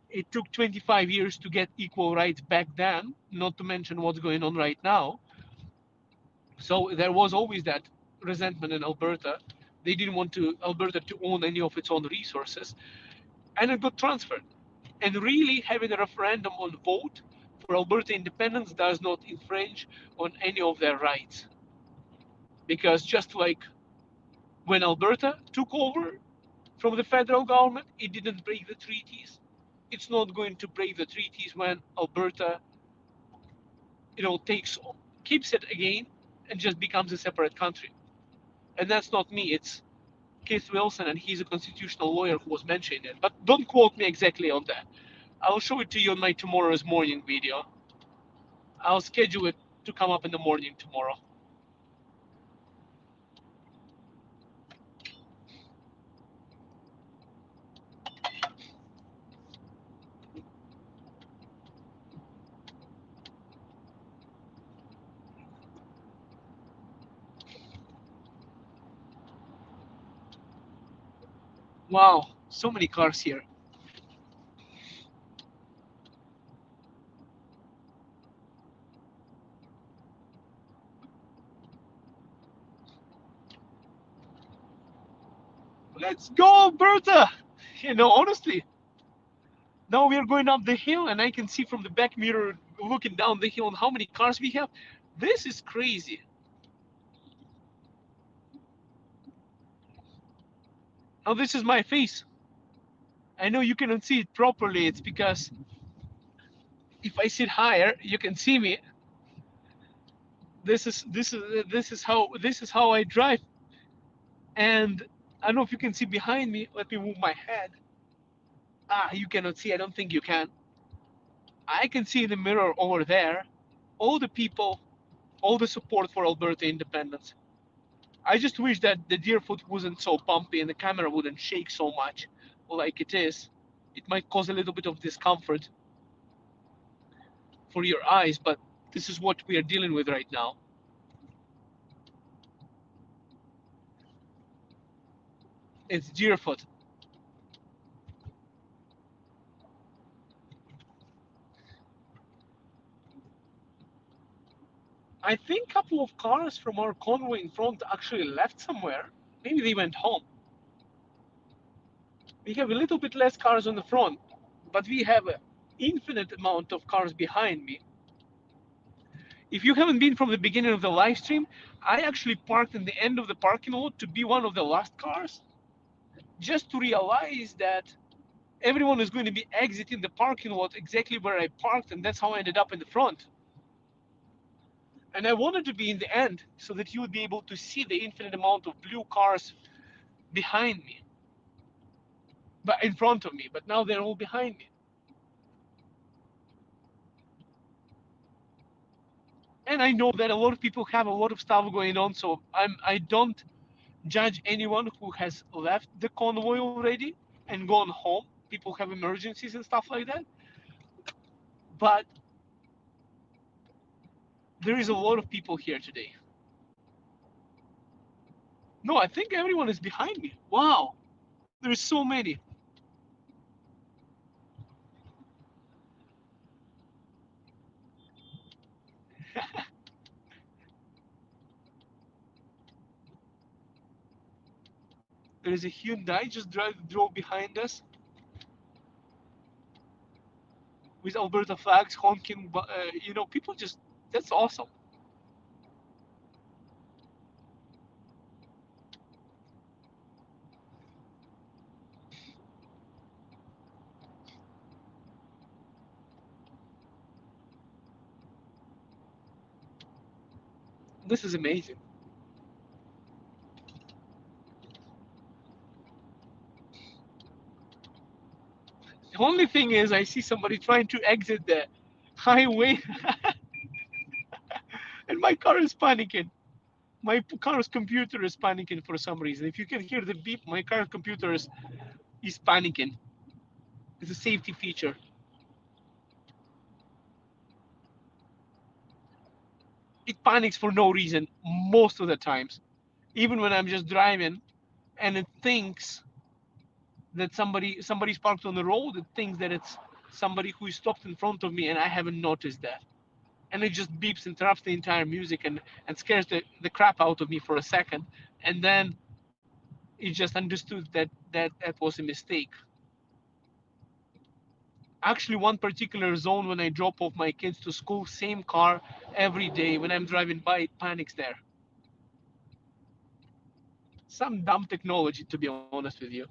It took 25 years to get equal rights back then, not to mention what's going on right now. So there was always that resentment in Alberta. They didn't want Alberta to own any of its own resources, and it got transferred. And really, having a referendum on vote for Alberta independence does not infringe on any of their rights, because just like when Alberta took over from the federal government, it didn't break the treaties. It's not going to break the treaties when Alberta, keeps it again and just becomes a separate country. And that's not me. It's Keith Wilson, and he's a constitutional lawyer who was mentioning it. But don't quote me exactly on that. I'll show it to you in my tomorrow's morning video. I'll schedule it to come up in the morning tomorrow. Wow, so many cars here. Let's go, Alberta! Honestly, now we are going up the hill, and I can see from the back mirror looking down the hill how many cars we have. This is crazy. Now this is my face. I know you cannot see it properly. It's because if I sit higher, you can see me. This is how I drive. And I don't know if you can see behind me. Let me move my head. You cannot see. I don't think you can. I can see in the mirror over there all the people, all the support for Alberta independence. I just wish that the Deerfoot wasn't so bumpy and the camera wouldn't shake so much like it is. It might cause a little bit of discomfort for your eyes, but this is what we are dealing with right now. It's Deerfoot. I think a couple of cars from our convoy in front actually left somewhere. Maybe they went home. We have a little bit less cars on the front, but we have an infinite amount of cars behind me. If you haven't been from the beginning of the live stream, I actually parked in the end of the parking lot to be one of the last cars, just to realize that everyone is going to be exiting the parking lot exactly where I parked, and that's how I ended up in the front. And I wanted to be in the end so that you would be able to see the infinite amount of blue cars behind me, but in front of me, but now they're all behind me. And I know that a lot of people have a lot of stuff going on, so I don't judge anyone who has left the convoy already and gone home. People have emergencies and stuff like that. But there is a lot of people here today. No, I think everyone is behind me. Wow, there's so many. There is a Hyundai just drove behind us with Alberta flags honking. People just, that's awesome. This is amazing. The only thing is, I see somebody trying to exit the highway, and my car is panicking. My car's computer is panicking for some reason. If you can hear the beep, my car computer is panicking. It's a safety feature. It panics for no reason most of the times. Even when I'm just driving and it thinks that somebody's parked on the road, it thinks that it's somebody who is stopped in front of me and I haven't noticed that. And it just beeps, interrupts the entire music and scares the crap out of me for a second. And then it just understood that was a mistake. Actually, one particular zone when I drop off my kids to school, same car every day. When I'm driving by, it panics there. Some dumb technology, to be honest with you.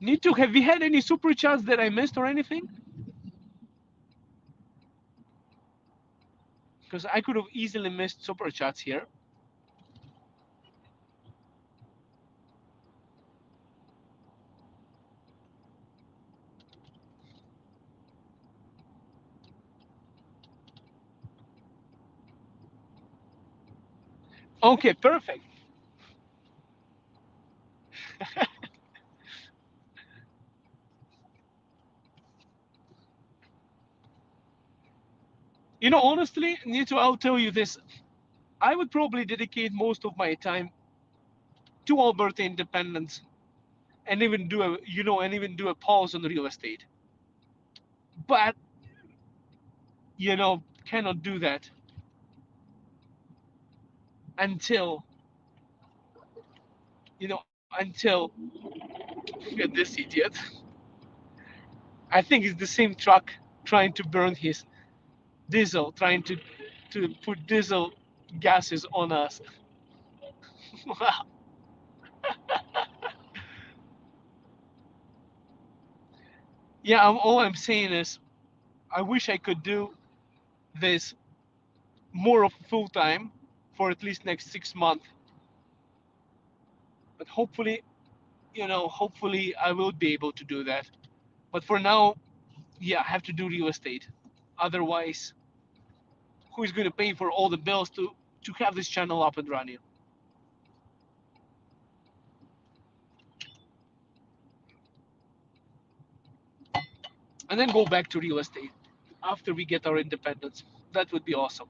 Need to have we had any super chats that I missed or anything? Because I could have easily missed super chats here. Okay, perfect. Honestly, Nito, I'll tell you this. I would probably dedicate most of my time to Alberta independence and even do a pause on real estate. But cannot do that until until look at this idiot. I think it's the same truck trying to burn his diesel, trying to put diesel gases on us. Wow. Yeah, all I'm saying is I wish I could do this more of full time for at least next 6 months. But hopefully I will be able to do that. But for now, yeah, I have to do real estate. Otherwise, who is going to pay for all the bills to have this channel up and running? And then go back to real estate after we get our independence. That would be awesome.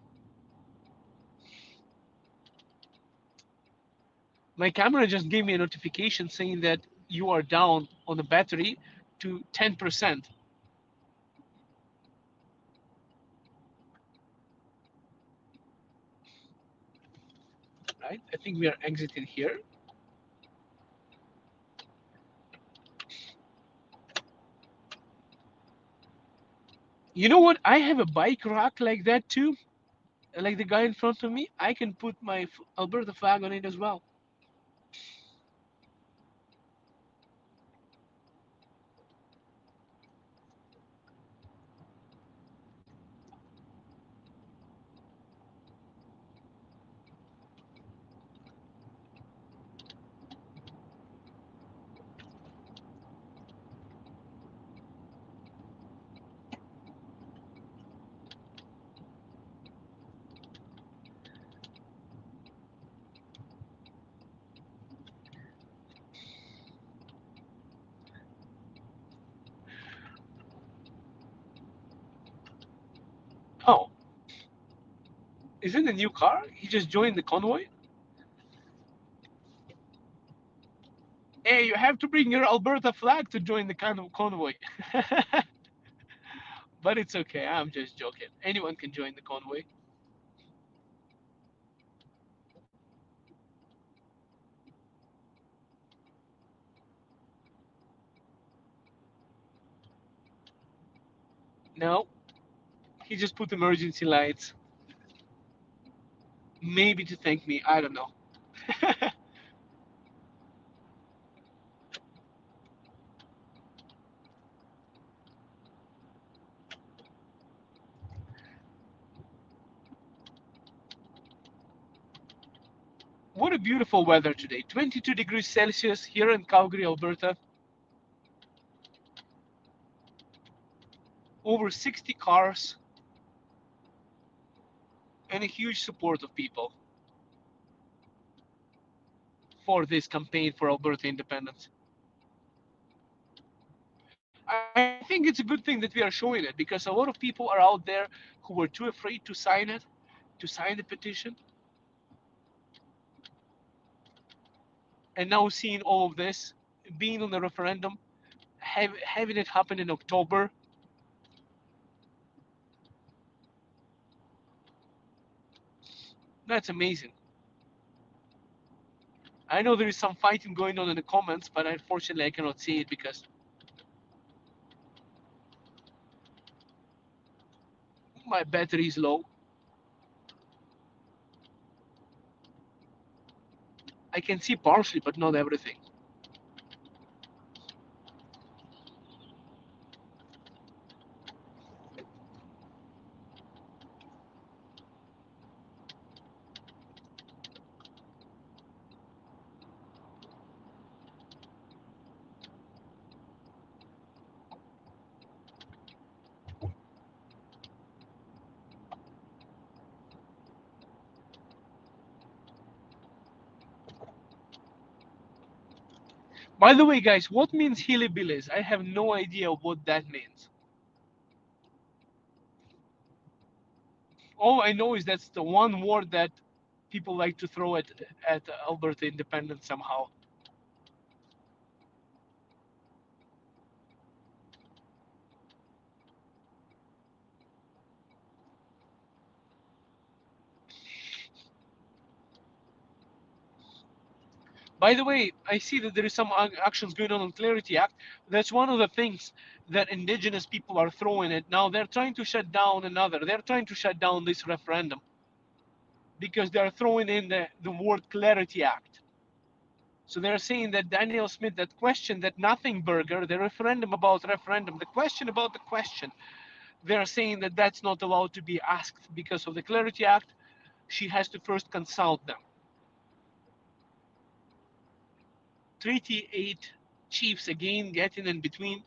My camera just gave me a notification saying that you are down on the battery to 10%. Right? I think we are exiting here. You know what? I have a bike rack like that too. Like the guy in front of me. I can put my Alberta flag on it as well. Oh, is it a new car? He just joined the convoy? Hey, you have to bring your Alberta flag to join the kind of convoy. But it's okay. I'm just joking. Anyone can join the convoy. No, he just put emergency lights. Maybe to thank me. I don't know. What a beautiful weather today. 22 degrees Celsius here in Calgary, Alberta. Over 60 cars and a huge support of people for this campaign for Alberta independence. I think it's a good thing that we are showing it because a lot of people are out there who were too afraid to sign it, to sign the petition. And now seeing all of this, being on the referendum, having it happen in October, that's amazing. I know there is some fighting going on in the comments, but unfortunately I cannot see it because my battery is low. I can see partially, but not everything. By the way, guys, what means hillbillies? I have no idea what that means. All I know is that's the one word that people like to throw at Alberta independence somehow. By the way, I see that there is some actions going on Clarity Act. That's one of the things that Indigenous people are throwing it. Now they're trying to shut down another. They're trying to shut down this referendum because they're throwing in the word Clarity Act. So they're saying that Daniel Smith, that question, that nothing burger, the referendum about referendum, the question about the question, they're saying that that's not allowed to be asked because of the Clarity Act. She has to first consult them. Treaty 8 chiefs again getting in between.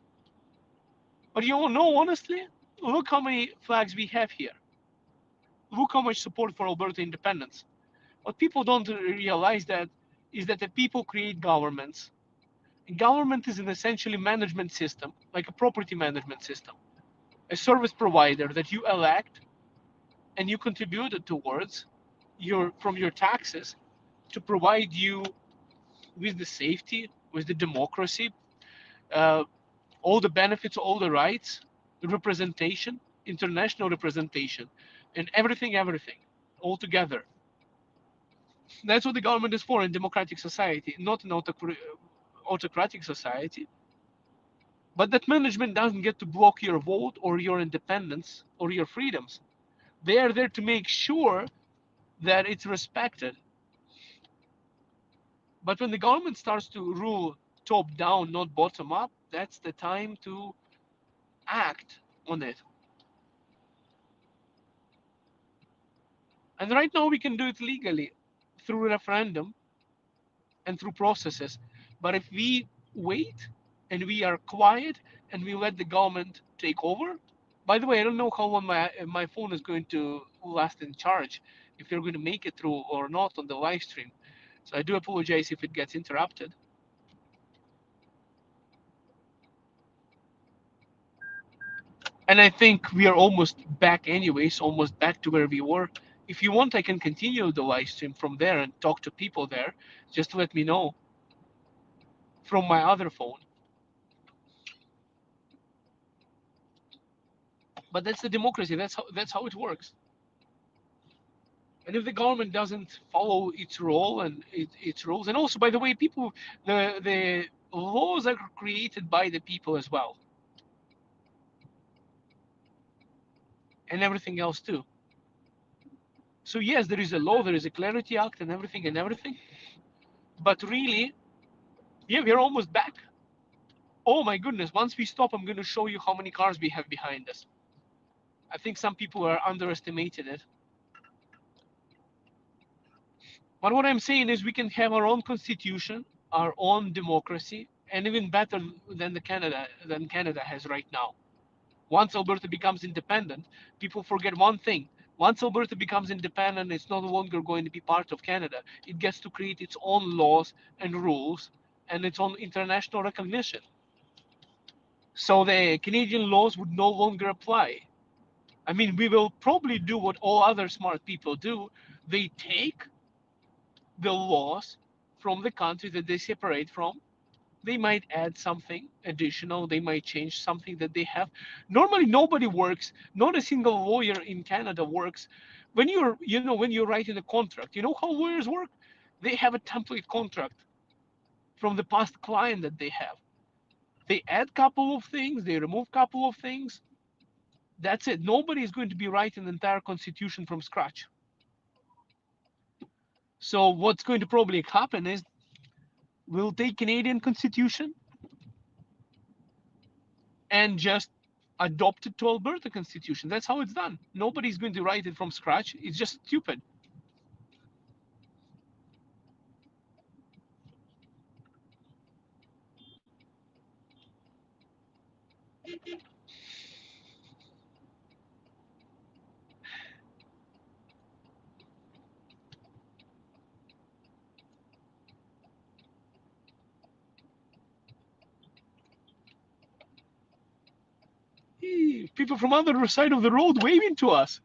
But you all know, honestly, Look how many flags we have here. Look how much support for Alberta independence. What people don't realize that is that the people create governments. Government is an essentially management system, like a property management system, a service provider that you elect and you contribute towards from your taxes to provide you with the safety, with the democracy, uh, all the benefits, all the rights, the representation, international representation, and everything, all together. That's what the government is for in democratic society, not an autocratic society. But that management doesn't get to block your vote or your independence or your freedoms. They are there to make sure that it's respected. But when the government starts to rule top down, not bottom up, that's the time to act on it. And right now we can do it legally through referendum and through processes. But if we wait and we are quiet and we let the government take over, by the way, I don't know how long my phone is going to last in charge, if you're going to make it through or not on the live stream. So I do apologize if it gets interrupted. And I think we are almost back anyways, almost back to where we were. If you want, I can continue the live stream from there and talk to people there. Just let me know from my other phone. But that's the democracy. That's how it works. And if the government doesn't follow its role and its rules, and also, by the way, people, the laws are created by the people as well, and everything else too. So yes, there is a law, there is a Clarity Act, and everything. But really, yeah, we're almost back. Oh my goodness! Once we stop, I'm going to show you how many cars we have behind us. I think some people are underestimating it. But what I'm saying is we can have our own constitution, our own democracy, and even better than Canada has right now. Once Alberta becomes independent, people forget one thing. Once Alberta becomes independent, it's no longer going to be part of Canada. It gets to create its own laws and rules and its own international recognition. So the Canadian laws would no longer apply. I mean, we will probably do what all other smart people do. They take the laws from the country that they separate from. They might add something additional. They might change something that they have. Normally, nobody works. Not a single lawyer in Canada works. When you're writing a contract, you know how lawyers work? They have a template contract from the past client that they have. They add couple of things. They remove couple of things. That's it. Nobody is going to be writing the entire constitution from scratch. So what's going to probably happen is we'll take Canadian constitution and just adopt it to Alberta constitution. That's how it's done. Nobody's going to write it from scratch. It's just stupid. People from other side of the road waving to us.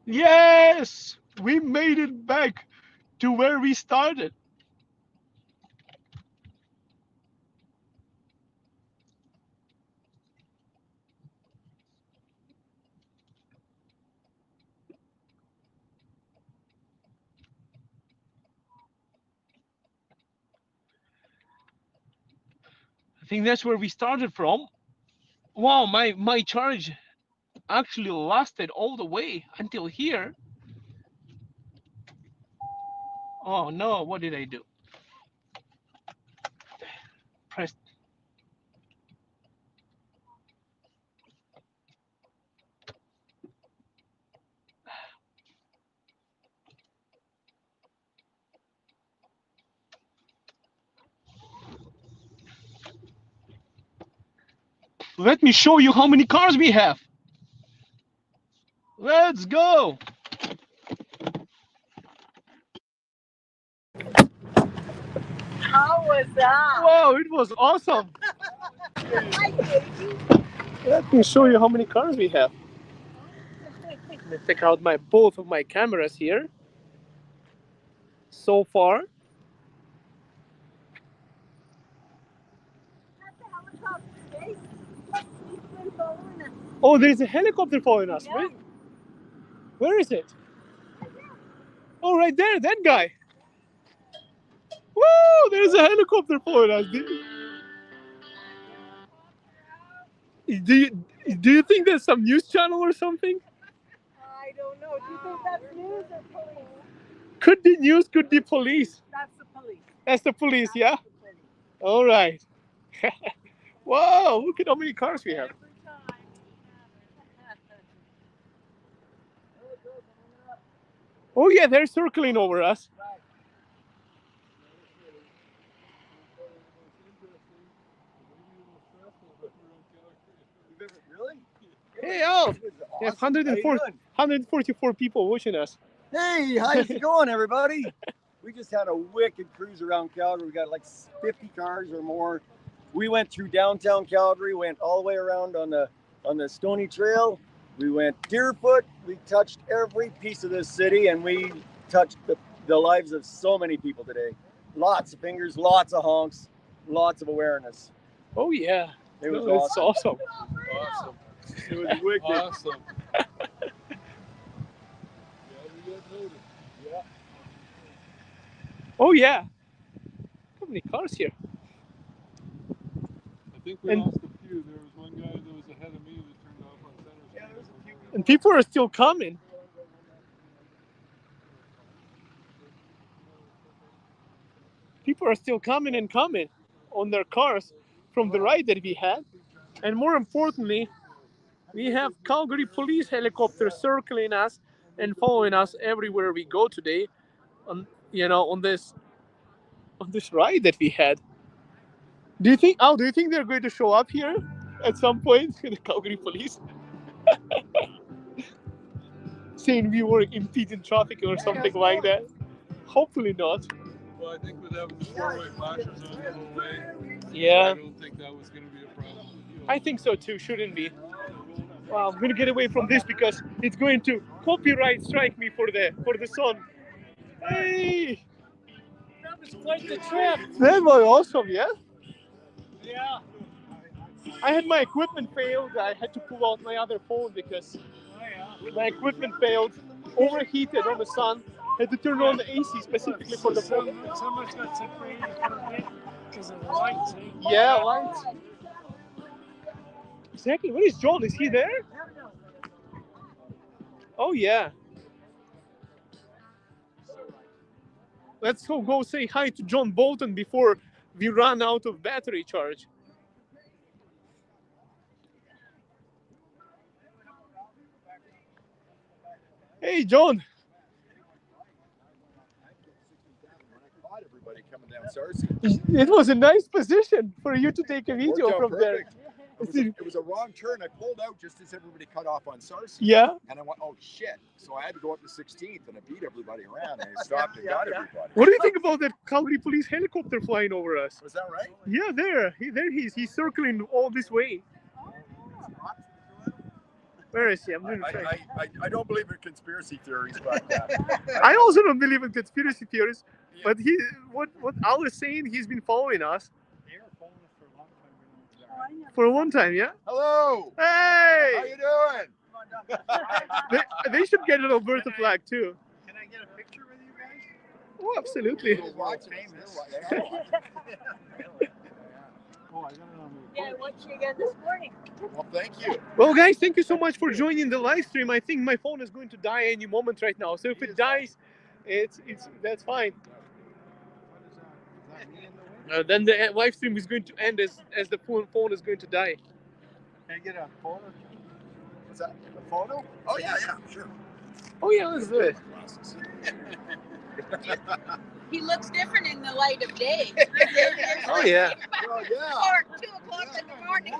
Yes, we made it back to where we started. I think that's where we started from. Wow, my charge actually lasted all the way until here. Oh no, what did I do? Press. Let me show you how many cars we have. Let's go. How was that? Wow, it was awesome. Hi, baby. Let me show you how many cars we have. Let me take out both of my cameras here. So far. That's a helicopter, Dave. He's been following us. Oh, there's a helicopter following us. Yeah. Where is it? Oh, right there, that guy. Woo! There's a helicopter following us. Do you think there's some news channel or something? I don't know. Do you think that's news or police? Could be news, could be police. That's the police. That's the police, yeah? All right. Whoa, look at how many cars we have. Every time. Oh, yeah, they're circling over us. Really? Hey, Al. We have 144 people watching us. Hey, how's it going, everybody? We just had a wicked cruise around Calgary. We got like 50 cars or more. We went through downtown Calgary, went all the way around on the Stony Trail. We went Deerfoot. We touched every piece of this city, and we touched the lives of so many people today. Lots of fingers, lots of honks, lots of awareness. Oh, yeah. It was It's awesome. awesome. It was wicked. Awesome. Oh, yeah. How many cars here? I think we And- lost a few. There was one guy that was ahead of me that turned off on center. Yeah, there was a few. And people are still coming. People are still coming and coming on their cars from the ride that we had. And more importantly, we have Calgary police helicopters circling us and following us everywhere we go today on this ride that we had. Do you think they're going to show up here at some point, the Calgary police? Saying we were impeding traffic or something like that? Hopefully not. Well, I think with having the four-way flashers on the whole way, Yeah, I don't think that was going to be a problem. I think so too, shouldn't be. Well, I'm gonna get away from this because it's going to copyright strike me for the song. Hey! That was quite the trip. That was awesome, yeah? Yeah. I had my equipment failed. I had to pull out my other phone because my equipment failed, overheated on the sun. Had to turn on the AC specifically for the phone. Someone's got separated for a bit because of the lights. Eh? Yeah, lights. Exactly. Where is John? Is he there? Oh, yeah. Let's go say hi to John Bolton before we run out of battery charge. Hey, John. Everybody coming down Sarcy. It was a nice position for you to take a video Worked out from there. perfect. It was a wrong turn. I pulled out just as everybody cut off on Sarcy. Yeah. And I went, oh shit. So I had to go up to 16th and I beat everybody around and I stopped and got everybody. What do you think about that Calgary police helicopter flying over us? Was that right? Yeah, there he is. He's circling all this way. Where is he? I'm going to check. I don't believe in conspiracy theories, but I also don't believe in conspiracy theories, but what Al is saying, he's been following us They were following us for a long time. for a long time, yeah? hello. How Hey! you doing? They should get an Alberta flag too. Can I get a picture with you guys? Oh, absolutely. Famous. Oh, I got it on the Yeah, I watched you again this morning. Well, thank you. Well, guys, thank you so much for joining the live stream. I think my phone is going to die any moment right now. So if it dies, that's fine. Then the live stream is going to end as the phone is going to die. Can I get a photo? What's that? A photo? Oh yeah, sure. Oh yeah, let's do it. He looks different in the light of day. Oh yeah. Well, yeah. Or 2 o'clock in the morning.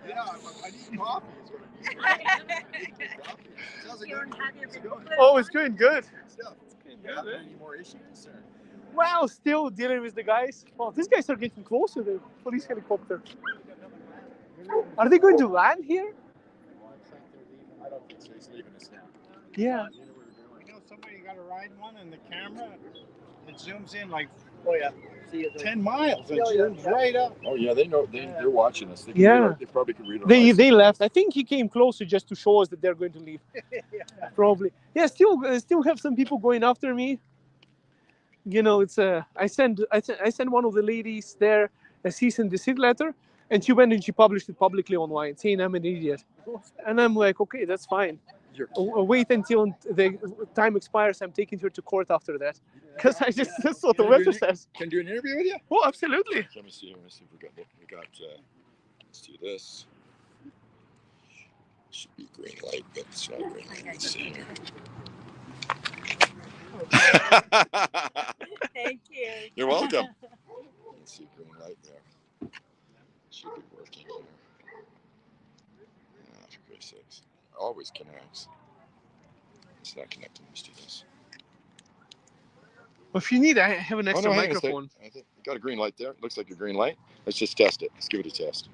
Yeah, I need coffee. Is what I need. How's it going? Oh, it's going good. Stuff. Yeah, any more issues? Or? Well, still dealing with the guys. Well, these guys are getting closer. The police helicopter. Are they going to land here? I don't think so. He's leaving us now. Yeah. You know, somebody got to ride one and the camera, it zooms in like Oh, yeah. 10 miles. It zooms right up. Oh yeah, they know. They're watching us. They can Yeah. read our, they probably can read our They license. left. I think he came closer just to show us that they're going to leave. Probably. Yeah. Still have some people going after me. You know, it's I sent one of the ladies there a cease and desist letter, and she went and she published it publicly online, saying I'm an idiot. And I'm like, okay, that's fine. Wait until the time expires. I'm taking her to court after that, because that's what the letter says. Can I do an interview with you? Oh, absolutely. Let me see. Let me see if we got. Let's do this. Should be green light, but it's not green light. Let's see here. Thank you. You're welcome. Let's see, green light there. Should be working here. For Christ's sakes. Always connects. It's not connecting. Let's do this. Well, if you need, I have an extra hang on a sec. microphone. I think we got a green light there. Looks like a green light. Let's just test it. Let's give it a test.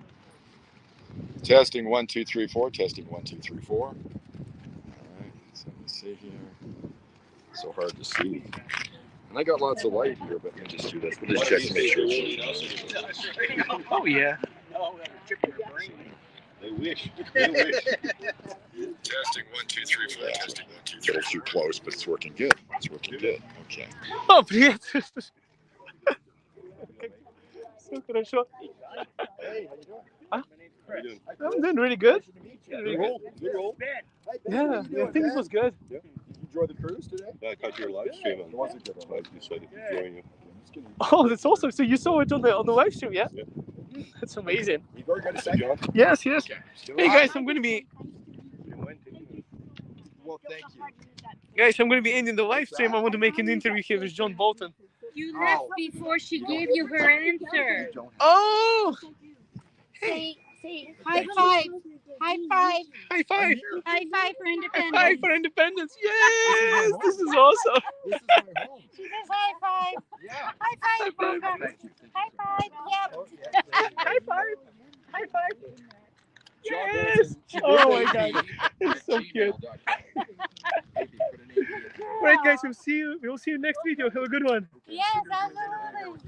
Testing 1 2 3 4. Testing 1 2 3 4. All right. So let's see here. So hard to see. And I got lots of light here, but let me just do this. We'll just check to make sure it's Oh yeah. They wish. They wish. Testing 1 2 3 4. Testing 1 2 3. A little too close, but it's working good. It's working good. Okay. Oh, привет. So хорошо. Hey, how you doing? Huh? How you doing? I'm doing really good. Good roll. Good roll. Yeah, I think it was good. Yeah. Did you enjoy the cruise today? I caught your live stream on It wasn't good. I decided to join you. Oh, that's awesome. So you saw it on the live stream, yeah? Yeah. That's amazing. You've already got a second? Yes, yes. Okay. Hey guys, I'm going to be Well, thank you. ending the live stream. I want to make an interview here with John Bolton. You left before she gave you her answer. Oh, Say high five. High five. high five. High five for High independence. five for independence. Yes, this is awesome. This is my home. She says high five. Yeah. High five. High five. Thank you. High five. Yep. High five. High five. John Yes. Bolton. Oh my God. It's so cute. Right, guys, we'll see you next video. Have a good one. Yes, absolutely.